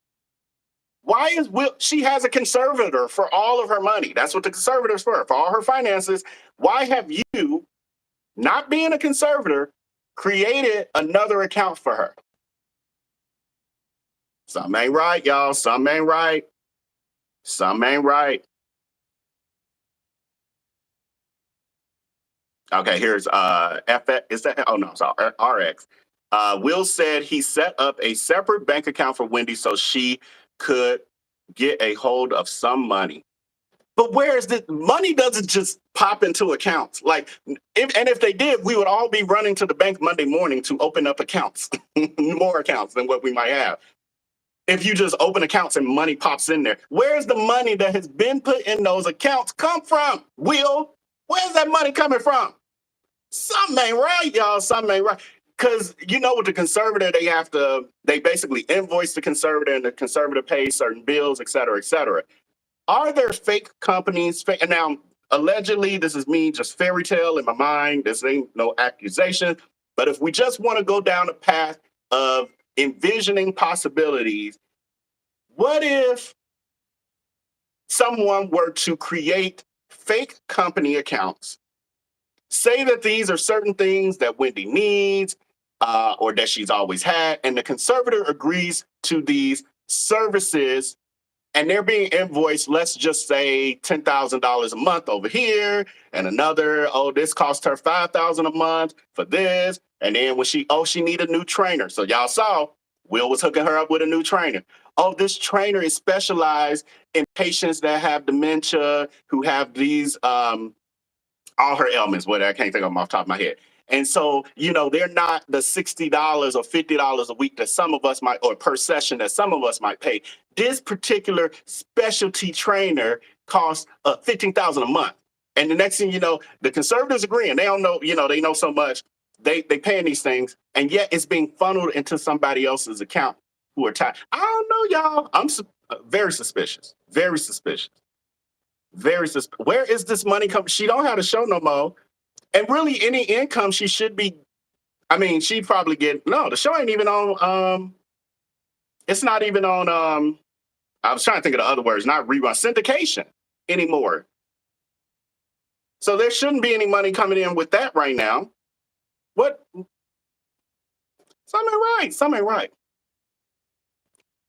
Why is she has a conservator for all of her money? That's what the conservator's for all her finances. Why have you, not being a conservator, created another account for her? Something ain't right, y'all. Something ain't right. Something ain't right. Okay, here's is that? Oh no, sorry, RX. Will said he set up a separate bank account for Wendy so she could get a hold of some money. But where is the money? Doesn't just pop into accounts. Like, if they did, we would all be running to the bank Monday morning to open up accounts, more accounts than what we might have. If you just open accounts and money pops in there, where's the money that has been put in those accounts come from? Will, where's that money coming from? Something ain't right, y'all. Something ain't right. because with the conservator, they basically invoice the conservator and the conservator pays certain bills, et cetera, et cetera. Are there fake companies? And now, allegedly, this is me just fairy tale in my mind. This ain't no accusation. But if we just want to go down a path of envisioning possibilities, what if someone were to create fake company accounts, say that these are certain things that Wendy needs or that she's always had, and the conservator agrees to these services, and they're being invoiced, let's just say $10,000 a month over here, and another, this cost her $5,000 a month for this. And then when she need a new trainer. So y'all saw Will was hooking her up with a new trainer. Oh, this trainer is specialized in patients that have dementia, who have these, all her ailments, I can't think of them off the top of my head. And so, they're not the $60 or $50 a week that some of us might, or per session that some of us might pay. This particular specialty trainer costs $15,000 a month. And the next thing you know, the conservatives agreeing. They don't know, they know so much. They paying these things, and yet it's being funneled into somebody else's account who are tied. I don't know, y'all. I'm very suspicious. Very suspicious. Very suspicious. Where is this money coming? She don't have a show no more. And really, any income she should be, she'd probably get, no, the show ain't even on, it's not even on, I was trying to think of the other words, not rerun, syndication anymore. So there shouldn't be any money coming in with that right now. What? Something ain't right.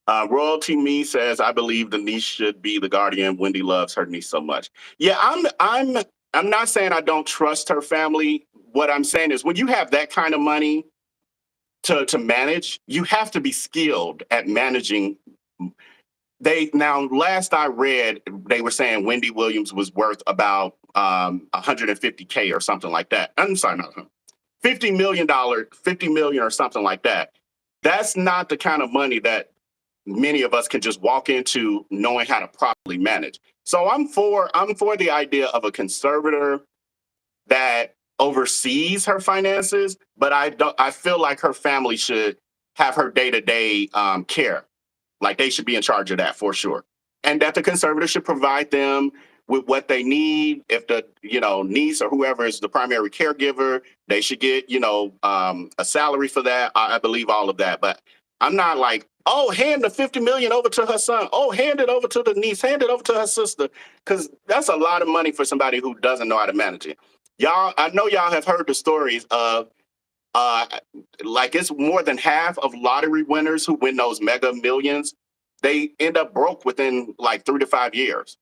Royalty Me says, I believe the niece should be the guardian. Wendy loves her niece so much. Yeah, I'm not saying I don't trust her family. What I'm saying is when you have that kind of money to manage, you have to be skilled at managing. Now, last I read, they were saying Wendy Williams was worth about $150K or something like that. I'm sorry, not $50 million or something like that. That's not the kind of money that many of us can just walk into knowing how to properly manage. So I'm for the idea of a conservator that oversees her finances, but I feel like her family should have her day-to-day care. Like they should be in charge of that for sure. And that the conservator should provide them with what they need. If the niece or whoever is the primary caregiver, they should get a salary for that. I believe all of that, but I'm not like, hand the $50 million over to her son. Hand it over to the niece. Hand it over to her sister, because that's a lot of money for somebody who doesn't know how to manage it. Y'all, I know y'all have heard the stories of like it's more than half of lottery winners who win those mega millions. They end up broke within like 3 to 5 years.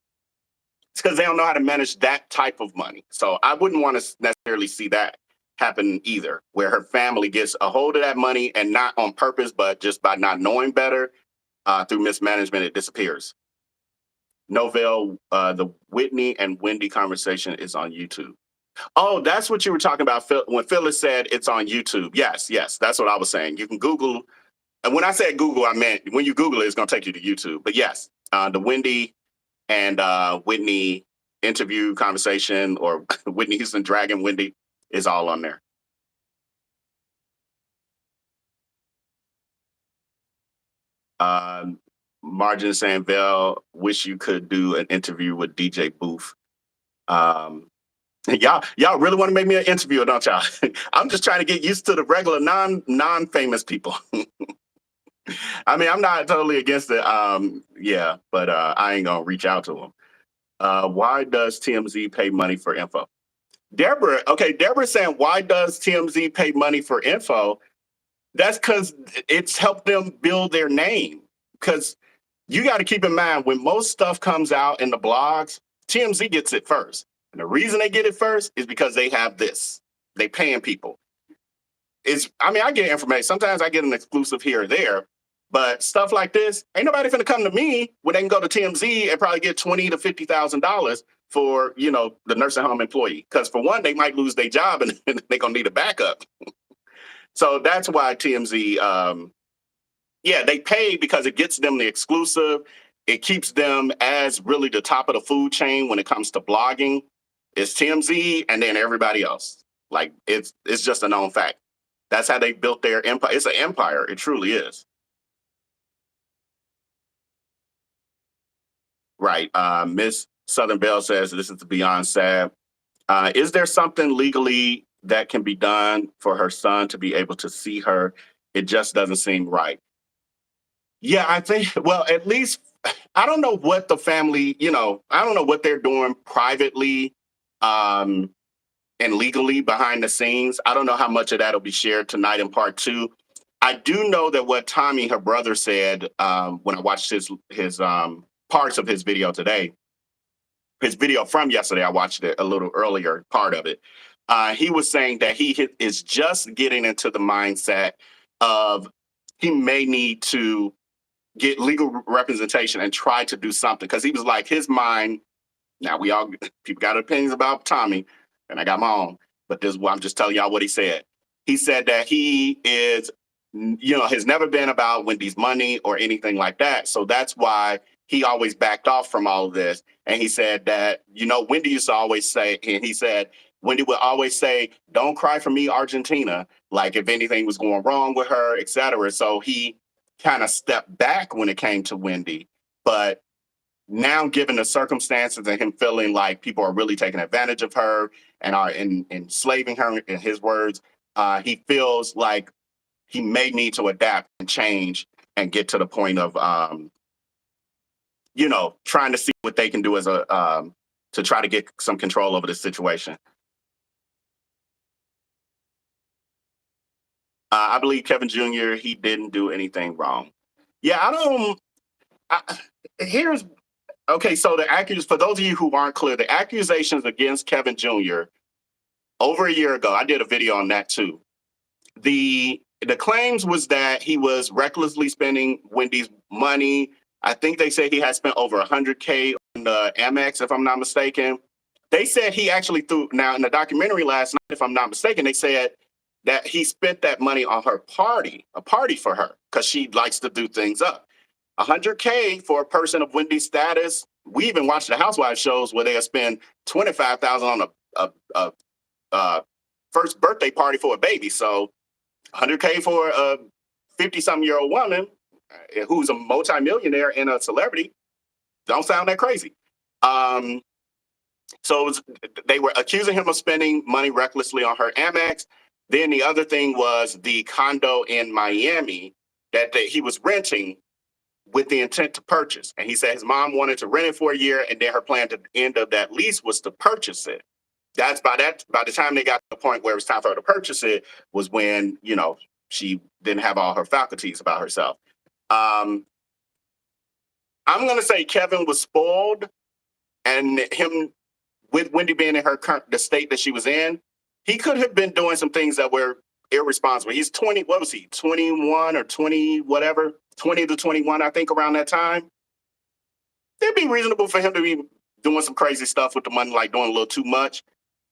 It's because they don't know how to manage that type of money. So I wouldn't want to necessarily see that happen either, where her family gets a hold of that money and not on purpose, but just by not knowing better through mismanagement, it disappears. Vell, the Whitney and Wendy conversation is on YouTube. Oh, that's what you were talking about when Phyllis said it's on YouTube. Yes, that's what I was saying. You can Google. And when I said Google, I meant when you Google it, it's going to take you to YouTube. But yes, the Wendy and Whitney interview conversation, or Whitney Houston Dragon Wendy, is all on there. Margin saying, Vell, wish you could do an interview with DJ Booth. Y'all really want to make me an interviewer, don't y'all? I'm just trying to get used to the regular non-famous people. I'm not totally against it. But I ain't gonna reach out to them. Why does TMZ pay money for info? Deborah's saying, why does TMZ pay money for info? That's because it's helped them build their name. Because you got to keep in mind, when most stuff comes out in the blogs, TMZ gets it first. And the reason they get it first is because they have this. They paying people. I get information. Sometimes I get an exclusive here or there. But stuff like this, ain't nobody finna come to me when they can go to TMZ and probably get $20,000 to $50,000 for, the nursing home employee. Because for one, they might lose their job and they're gonna need a backup. So that's why TMZ, they pay because it gets them the exclusive. It keeps them as really the top of the food chain when it comes to blogging. It's TMZ and then everybody else. Like it's just a known fact. That's how they built their empire. It's an empire. It truly is. Right. Miss Southern Belle says this is beyond sad. Is there something legally that can be done for her son to be able to see her? It just doesn't seem right. Yeah, I think, well, at least, I don't know what the family, I don't know what they're doing privately um, and legally behind the scenes. I don't know how much of that will be shared tonight in part two. I do know that what Tommy, her brother, said when I watched his parts of his video today, his video from yesterday, I watched it a little earlier, part of it. He was saying that is just getting into the mindset of he may need to get legal representation and try to do something. Because he was like, his mind, now people got opinions about Tommy, and I got my own, but I'm just telling y'all what he said. He said that he is, has never been about Wendy's money or anything like that. So that's why he always backed off from all of this. And he said that, Wendy used to always say, and he said, Wendy would always say, don't cry for me, Argentina, like if anything was going wrong with her, et cetera. So he kind of stepped back when it came to Wendy. But now, given the circumstances and him feeling like people are really taking advantage of her and are enslaving her, in his words, he feels like he may need to adapt and change and get to the point of, trying to see what they can do as to try to get some control over the situation. I believe Kevin Jr., he didn't do anything wrong. Yeah, here's, okay, so for those of you who aren't clear, the accusations against Kevin Jr. over a year ago, I did a video on that too. The claims was that he was recklessly spending Wendy's money. I think they said he had spent over $100K on the Amex, if I'm not mistaken. They said he actually now in the documentary last night, if I'm not mistaken, they said that he spent that money on a party for her, because she likes to do things up. $100K for a person of Wendy's status. We even watched the Housewives shows where they'll spend $25,000 on a first birthday party for a baby. So $100K for a 50-something-year-old woman who's a multimillionaire and a celebrity don't sound that crazy. So they were accusing him of spending money recklessly on her Amex. Then the other thing was the condo in Miami that he was renting with the intent to purchase. And he said his mom wanted to rent it for a year, and then her plan at the end of that lease was to purchase it. By the time they got to the point where it was time for her to purchase it was when, she didn't have all her faculties about herself. I'm going to say Kevin was spoiled, and him, with Wendy being in the state that she was in, he could have been doing some things that were irresponsible. He's 20, what was he, 21 or 20, whatever, 20 to 21, I think, around that time. It'd be reasonable for him to be doing some crazy stuff with the money, like doing a little too much.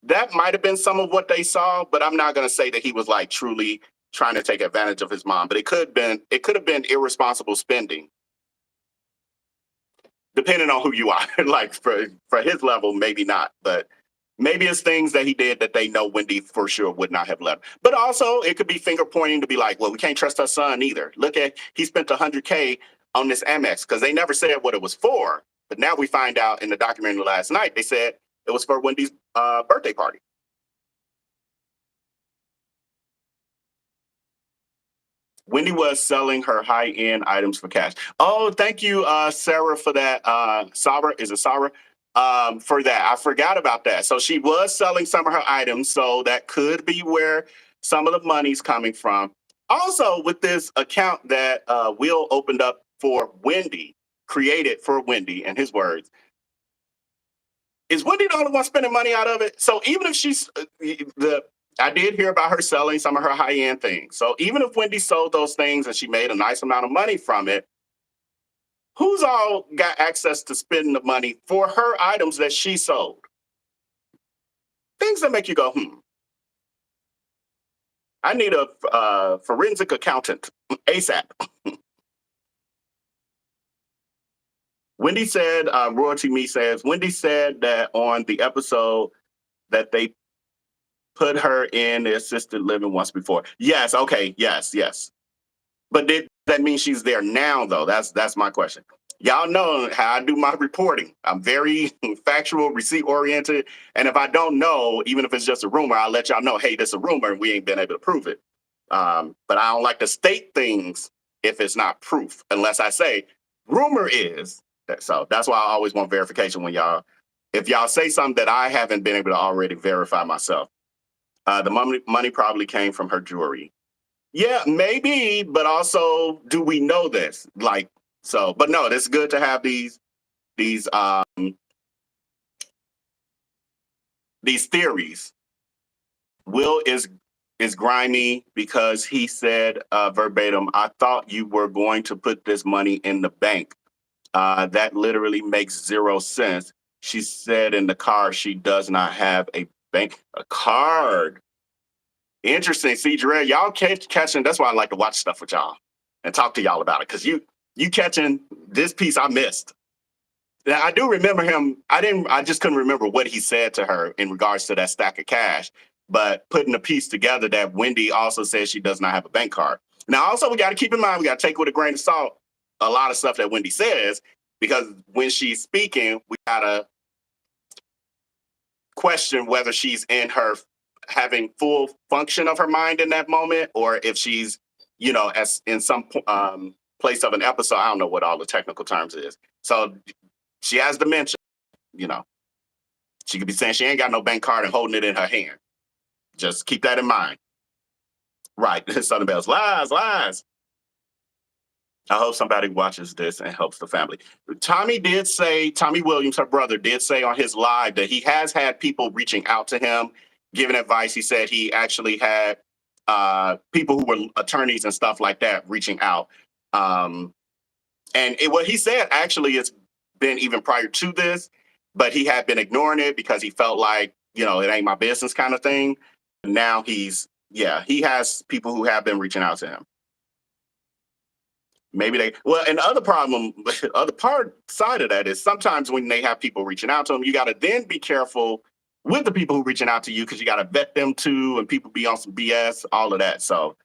That might have been some of what they saw, but I'm not going to say that he was like truly trying to take advantage of his mom. But it could have been irresponsible spending, depending on who you are. Like for his level, maybe not, but maybe it's things that he did that they know Wendy for sure would not have left. But also it could be finger pointing to be like, well, we can't trust our son either. Look at, he spent $100K on this Amex, because they never said what it was for. But now we find out in the documentary last night, they said it was for Wendy's birthday party. Wendy was selling her high-end items for cash. Oh, thank you, Sarah, for that. Sarah, is it Sarah? For that. I forgot about that. So she was selling some of her items. So that could be where some of the money's coming from. Also, with this account that Will opened up for Wendy, created for Wendy, in his words, is Wendy the only one spending money out of it? So even if she's I did hear about her selling some of her high-end things. So even if Wendy sold those things and she made a nice amount of money from it, who's all got access to spending the money for her items that she sold? Things that make you go, I need a forensic accountant ASAP. Wendy said, Royalty Me says, Wendy said that on the episode that they put her in the assisted living once before. Yes, okay, yes. But did that mean she's there now, though? That's my question. Y'all know how I do my reporting. I'm very factual, receipt oriented. And if I don't know, even if it's just a rumor, I'll let y'all know, hey, this is a rumor and we ain't been able to prove it. But I don't like to state things if it's not proof, unless I say rumor is. So that's why I always want verification when if y'all say something that I haven't been able to already verify myself. The money probably came from her jewelry. Yeah, maybe, but also, do we know this? Like, so, but no, it's good to have these theories. Will is grimy because he said verbatim, "I thought you were going to put this money in the bank." That literally makes 0 sense. She said in the car she does not have a card. Interesting. See, Jarrell, y'all catching. That's why I like to watch stuff with y'all and talk to y'all about it, because you catching this piece I missed. Now, I do remember him. I just couldn't remember what he said to her in regards to that stack of cash. But putting a piece together that Wendy also says she does not have a bank card. Now, also, we got to keep in mind, we got to take with a grain of salt a lot of stuff that Wendy says, because when she's speaking, we got to question whether she's in her having full function of her mind in that moment, or if she's, as in some place of an episode. I don't know what all the technical terms is. So she has dementia, She could be saying she ain't got no bank card and holding it in her hand. Just keep that in mind. Right. Southern Bells. Lies. I hope somebody watches this and helps the family. Tommy Williams, her brother, did say on his live that he has had people reaching out to him, giving advice. He said he actually had people who were attorneys and stuff like that reaching out. And what he said, actually, it's been even prior to this, but he had been ignoring it because he felt like, it ain't my business kind of thing. Now he has people who have been reaching out to him. Maybe and the other side of that is sometimes when they have people reaching out to them, you got to then be careful with the people who are reaching out to you, because you got to vet them too, and people be on some BS, all of that. So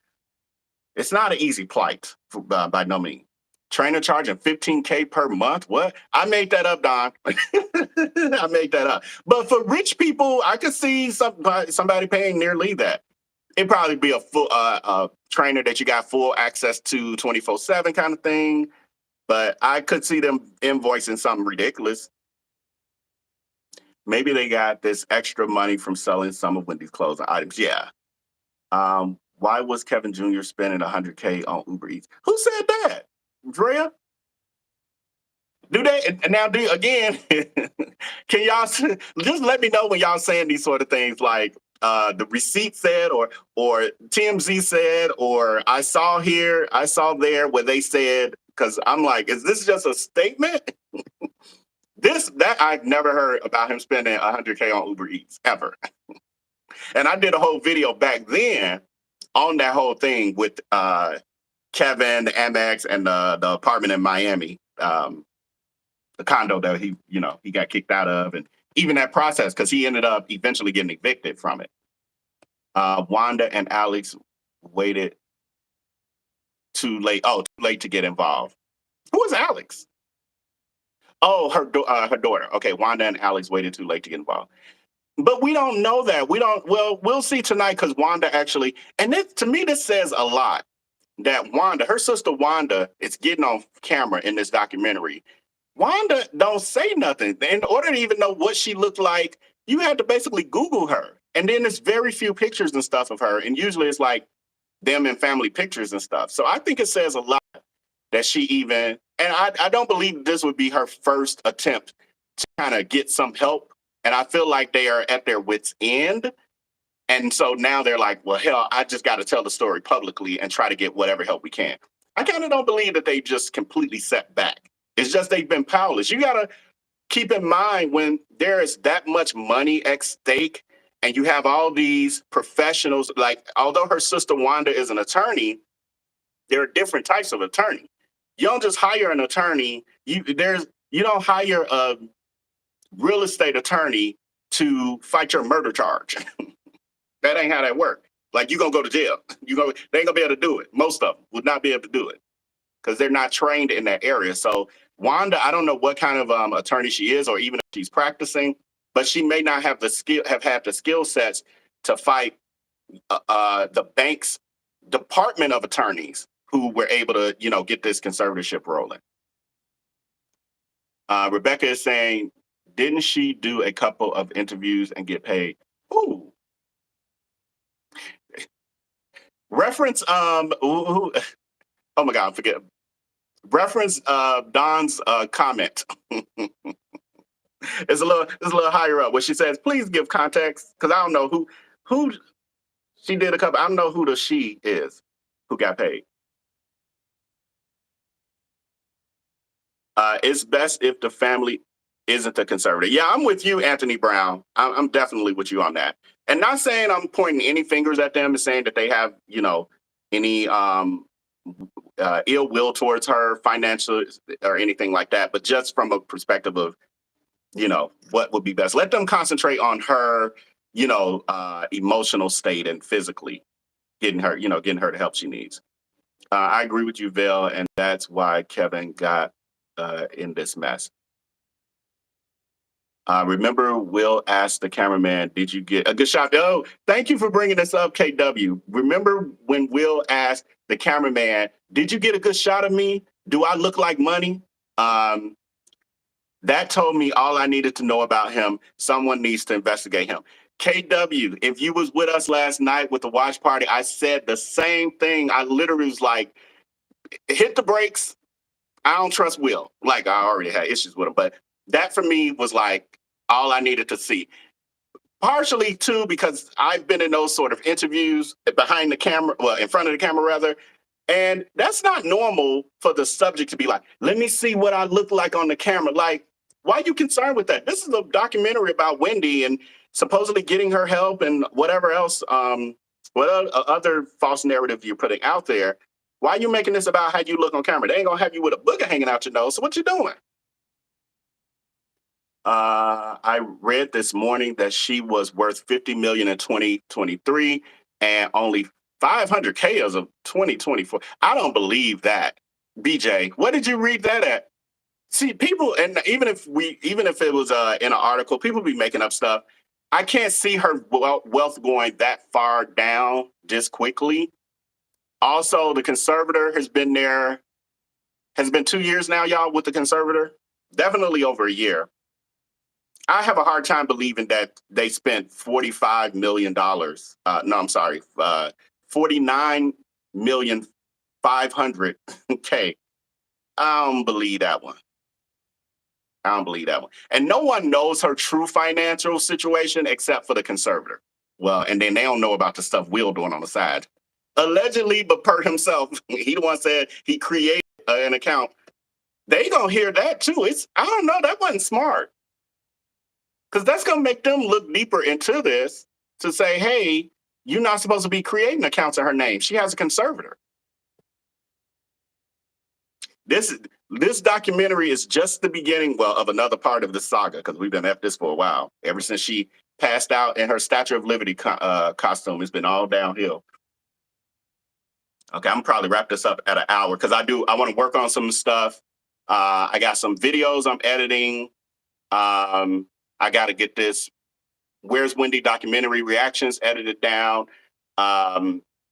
it's not an easy plight by no means. Trainer charging $15K per month. What? I made that up, Don. I made that up. But for rich people, I could see somebody paying nearly that. It'd probably be a full trainer that you got full access to 24/7 kind of thing. But I could see them invoicing something ridiculous. Maybe they got this extra money from selling some of Wendy's clothes and items. Yeah. Why was Kevin Jr. spending $100K on Uber Eats? Who said that? Drea? Do they? And now, again, can y'all just let me know when y'all saying these sort of things, like the receipt said, or TMZ said, or I saw there, where they said, because I'm like, is this just a statement? That I've never heard about him spending $100K on Uber Eats ever. And I did a whole video back then on that whole thing with Kevin, the Amex, and the apartment in Miami, the condo that he got kicked out of, and even that process, because he ended up eventually getting evicted from it. Wanda and Alex waited too late. Oh, too late to get involved. Who is Alex? Oh, her daughter. Okay, Wanda and Alex waited too late to get involved. But we don't know that. We'll see tonight, because Wanda actually, and to me, this says a lot, that Wanda, her sister Wanda, is getting on camera in this documentary. Wanda don't say nothing. In order to even know what she looked like, you had to basically Google her. And then there's very few pictures and stuff of her. And usually it's like them in family pictures and stuff. So I think it says a lot that she even, and I don't believe this would be her first attempt to kind of get some help. And I feel like they are at their wits' end. And so now they're like, well, hell, I just got to tell the story publicly and try to get whatever help we can. I kind of don't believe that they just completely set back. It's just they've been powerless. You got to keep in mind, when there is that much money at stake and you have all these professionals, like, although her sister Wanda is an attorney, there are different types of attorney. You don't just hire an attorney. You don't hire a real estate attorney to fight your murder charge. That ain't how that works. Like, you're going to go to jail. They ain't going to be able to do it. Most of them would not be able to do it because they're not trained in that area. So Wanda, I don't know what kind of attorney she is or even if she's practicing, but she may not have had the skill sets to fight the bank's department of attorneys who were able to, get this conservatorship rolling. Rebecca is saying, didn't she do a couple of interviews and get paid? Ooh. Reference, oh my God, forget. Reference Don's comment. It's a little higher up where she says, please give context, because I don't know who she did a couple. I don't know who the she is who got paid. It's best if the family isn't the conservative. Yeah, I'm with you, Anthony Brown. I'm definitely with you on that. And not saying I'm pointing any fingers at them and saying that they have, any ill will towards her financial or anything like that, but just from a perspective of, what would be best. Let them concentrate on her, emotional state and physically getting her the help she needs. I agree with you, Vell, and that's why Kevin got in this mess. Remember, Will asked the cameraman, did you get a good shot? Oh, thank you for bringing this up, KW. Remember when Will asked the cameraman, did you get a good shot of me? Do I look like money? That told me all I needed to know about him. Someone needs to investigate him. KW, if you was with us last night with the watch party, I said the same thing. I literally was like, hit the brakes. I don't trust Will. Like, I already had issues with him, but that for me was like all I needed to see. Partially too, because I've been in those sort of interviews behind the camera, well, in front of the camera rather, and that's not normal for the subject to be like, let me see what I look like on the camera. Like, why are you concerned with that? This is a documentary about Wendy and supposedly getting her help and whatever else, what other false narrative you're putting out there. Why are you making this about how you look on camera? They ain't gonna have you with a booger hanging out your nose. So what you doing? I read this morning that she was worth $50 million in 2023 and only 500K as of 2024. I don't believe that. BJ, what did you read that at? See, people, and even if it was in an article, people be making up stuff. I can't see her wealth going that far down just quickly. Also, the conservator has been 2 years now, y'all, with the conservator. Definitely over a year. I have a hard time believing that they spent $45 million. No, I'm sorry, 49,500K. I don't believe that one. And no one knows her true financial situation except for the conservator. Well, and then they don't know about the stuff Will doing on the side. Allegedly, but per himself, he the one said he created an account. They gonna hear that too. I don't know, that wasn't smart. Because that's gonna make them look deeper into this to say, hey, you're not supposed to be creating accounts in her name. She has a conservator. This documentary is just the beginning, well, of another part of the saga, because we've been at this for a while. Ever since she passed out in her Statue of Liberty costume, it's been all downhill. Okay, I'm gonna probably wrap this up at an hour because I want to work on some stuff. I got some videos I'm editing. I got to get this Where's Wendy documentary reactions edited down.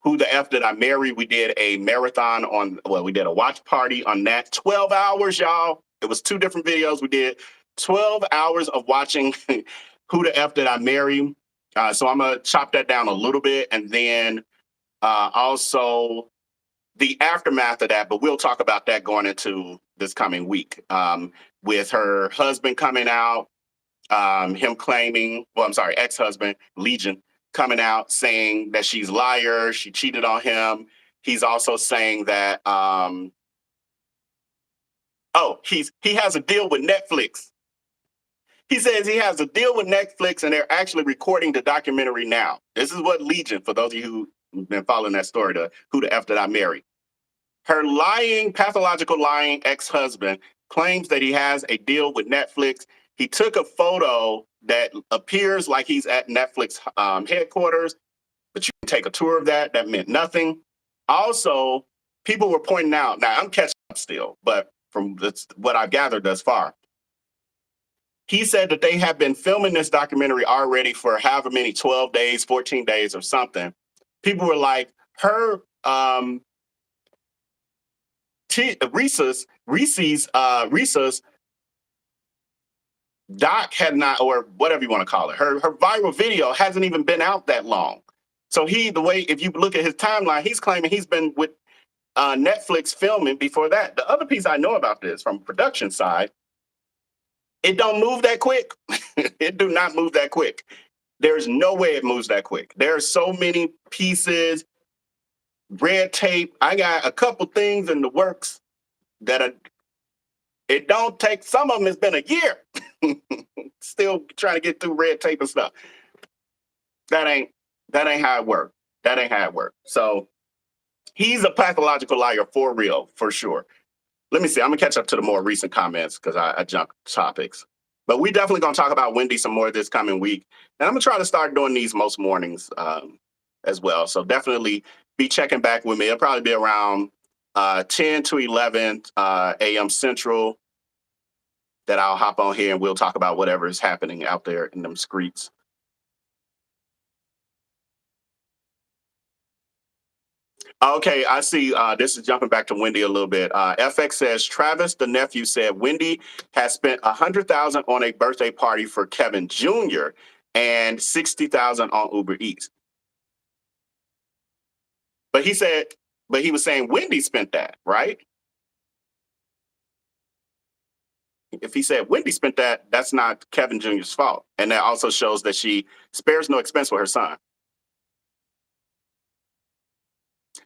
Who the F Did I Marry? We did a marathon we did a watch party on that. 12 hours, y'all. It was 2 different videos. We did 12 hours of watching Who the F Did I Marry? So I'm going to chop that down a little bit. And then also the aftermath of that, but we'll talk about that going into this coming week. With her husband coming out, him claiming, ex-husband, Legion, coming out saying that she's a liar, she cheated on him. He's also saying that, he has a deal with Netflix. He says he has a deal with Netflix and they're actually recording the documentary now. This is what Legion, for those of you who've been following that story, to Who the F Did I Marry? Her pathological lying ex-husband claims that he has a deal with Netflix. He took a photo that appears like he's at Netflix headquarters, but you can take a tour of that. That meant nothing. Also, people were pointing out, now I'm catching up still, but from what I've gathered thus far, he said that they have been filming this documentary already for however many, 12 days, 14 days or something. People were like, her Reese's doc had not, or whatever you want to call it, her viral video hasn't even been out that long. So if you look at his timeline, he's claiming he's been with Netflix filming before that. The other piece I know about this from production side, it don't move that quick. It do not move that quick. There's no way it moves that quick. There are so many pieces, red tape. I got a couple things in the works that it don't take. Some of them has been a year. Still trying to get through red tape and stuff. That ain't how it works. That ain't how it works. So he's a pathological liar for real, for sure. Let me see. I'm gonna catch up to the more recent comments because I jumped topics. But we definitely gonna talk about Wendy some more this coming week. And I'm gonna try to start doing these most mornings as well. So definitely be checking back with me. It'll probably be around 10 to 11 a.m. Central that I'll hop on here and we'll talk about whatever is happening out there in them streets. Okay, I see. This is jumping back to Wendy a little bit. FX says, Travis, the nephew, said Wendy has spent $100,000 on a birthday party for Kevin Jr. and $60,000 on Uber Eats. But he was saying Wendy spent that, right? If he said Wendy spent that, that's not Kevin Jr.'s fault. And that also shows that she spares no expense for her son.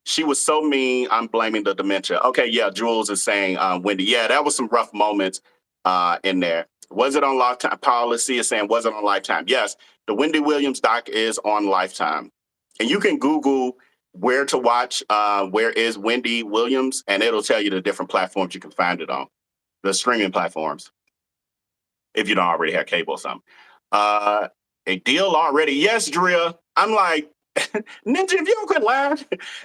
She was so mean, I'm blaming the dementia. Okay, yeah, Jules is saying, Wendy, yeah, that was some rough moments in there. Was it on Lifetime? Policy is saying, was it on Lifetime? Yes, the Wendy Williams doc is on Lifetime. And you can Google where to watch, where is Wendy Williams, and it'll tell you the different platforms you can find it on, the streaming platforms, if you don't already have cable or something. A deal already? Yes, Drea. I'm like, Ninja, if you don't quit lying,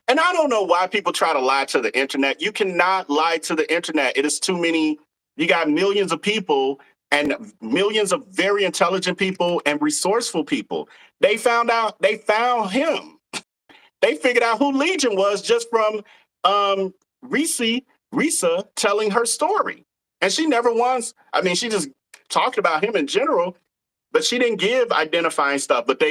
and I don't know why people try to lie to the internet. You cannot lie to the internet. It is too many. You got millions of people and millions of very intelligent people and resourceful people. They found him. They figured out who Legion was just from Risa telling her story. And she never once, I mean, she just talked about him in general, but she didn't give identifying stuff. But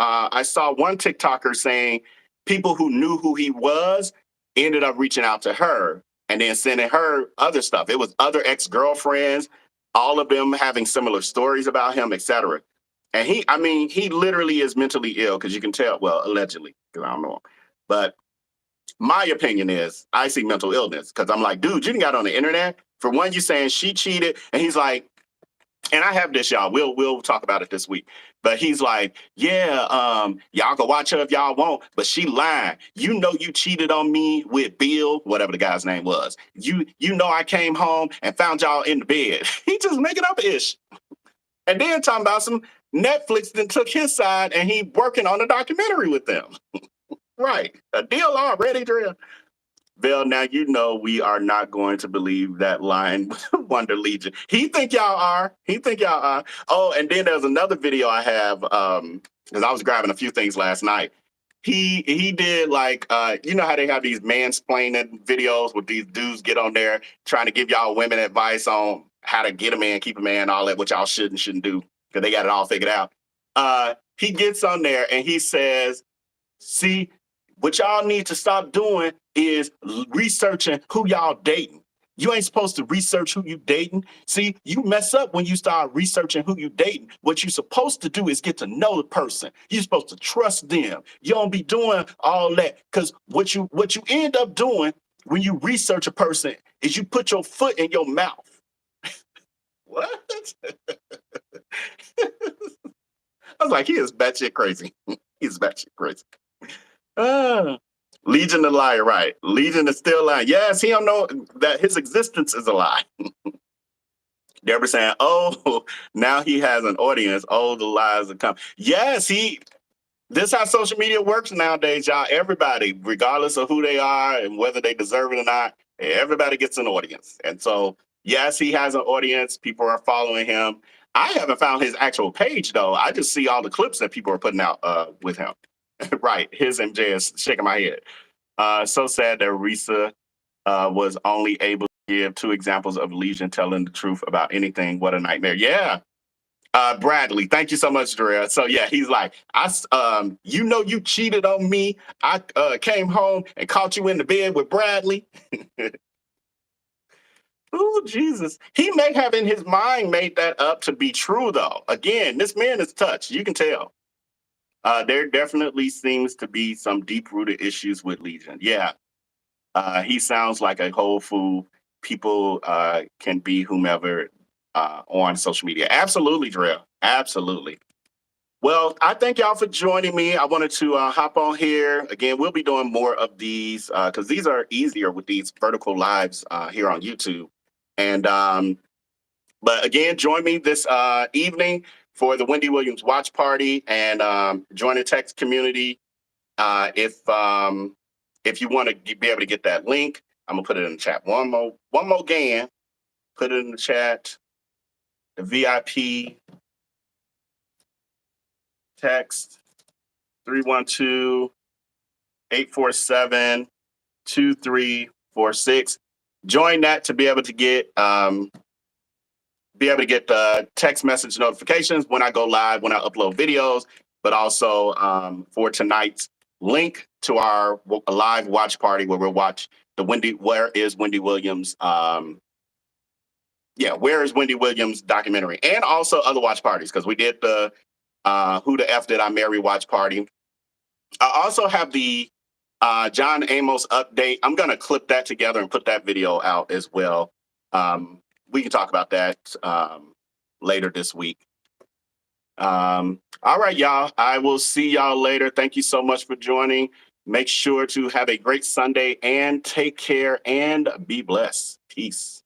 I saw one TikToker saying people who knew who he was ended up reaching out to her and then sending her other stuff. It was other ex-girlfriends, all of them having similar stories about him, etc. And he literally is mentally ill because you can tell, well, allegedly, because I don't know him. But my opinion is I see mental illness because I'm like, dude, you didn't got on the internet. For one, you saying she cheated. And he's like, and I have this, y'all. We'll talk about it this week. But he's like, yeah, y'all can watch her if y'all want, but she lied. You know you cheated on me with Bill, whatever the guy's name was. You know I came home and found y'all in the bed. He just making up ish. And then talking about some Netflix then took his side and he working on a documentary with them. Right. A deal already, Drea. Vell, now you know we are not going to believe that line, Wonder Legion. He think y'all are. Oh, and then there's another video I have, because I was grabbing a few things last night. He did like, you know how they have these mansplaining videos where these dudes get on there trying to give y'all women advice on how to get a man, keep a man, all that, which y'all should and shouldn't do because they got it all figured out. He gets on there and he says, see, what y'all need to stop doing is researching who y'all dating. You ain't supposed to research who you dating. See, you mess up when you start researching who you dating. What you're supposed to do is get to know the person. You're supposed to trust them. You don't be doing all that because what you end up doing when you research a person is you put your foot in your mouth. What? I was like, he is batshit crazy. He's batshit crazy. Legion the liar, right? Legion is still lying. Yes, he don't know that his existence is a lie. Deborah saying, oh, now he has an audience. Oh, the lies are coming. Yes, This is how social media works nowadays, y'all. Everybody, regardless of who they are and whether they deserve it or not, everybody gets an audience. And so, yes, he has an audience. People are following him. I haven't found his actual page though. I just see all the clips that people are putting out with him. Right, his MJ is shaking my head. So sad that Risa was only able to give 2 examples of Legion telling the truth about anything. What a nightmare. Yeah. Bradley, thank you so much, Drea. So yeah, he's like, you know, you cheated on me. I came home and caught you in the bed with Bradley. Oh, Jesus. He may have in his mind made that up to be true, though. Again, this man is touched. You can tell. There definitely seems to be some deep-rooted issues with Legion. Yeah. He sounds like a whole fool. People can be whomever on social media. Absolutely, Drea. Absolutely. Well, I thank y'all for joining me. I wanted to hop on here. Again, we'll be doing more of these because these are easier with these vertical lives here on YouTube. And but again, join me this evening for the Wendy Williams watch party and join the text community. If you want to be able to get that link, I'm gonna put it in the chat. One more again. Put it in the chat. The VIP text 312-847-2346. Join that to be able to get the text message notifications when I go live, when I upload videos, but also for tonight's link to our live watch party where we'll watch the Where is Wendy Williams? Where is Wendy Williams documentary, and also other watch parties because we did the Who the F Did I Marry watch party. I also have the John Amos update. I'm gonna clip that together and put that video out as well. We can talk about that later this week. All right, y'all. I will see y'all later. Thank you so much for joining. Make sure to have a great Sunday and take care and be blessed. Peace.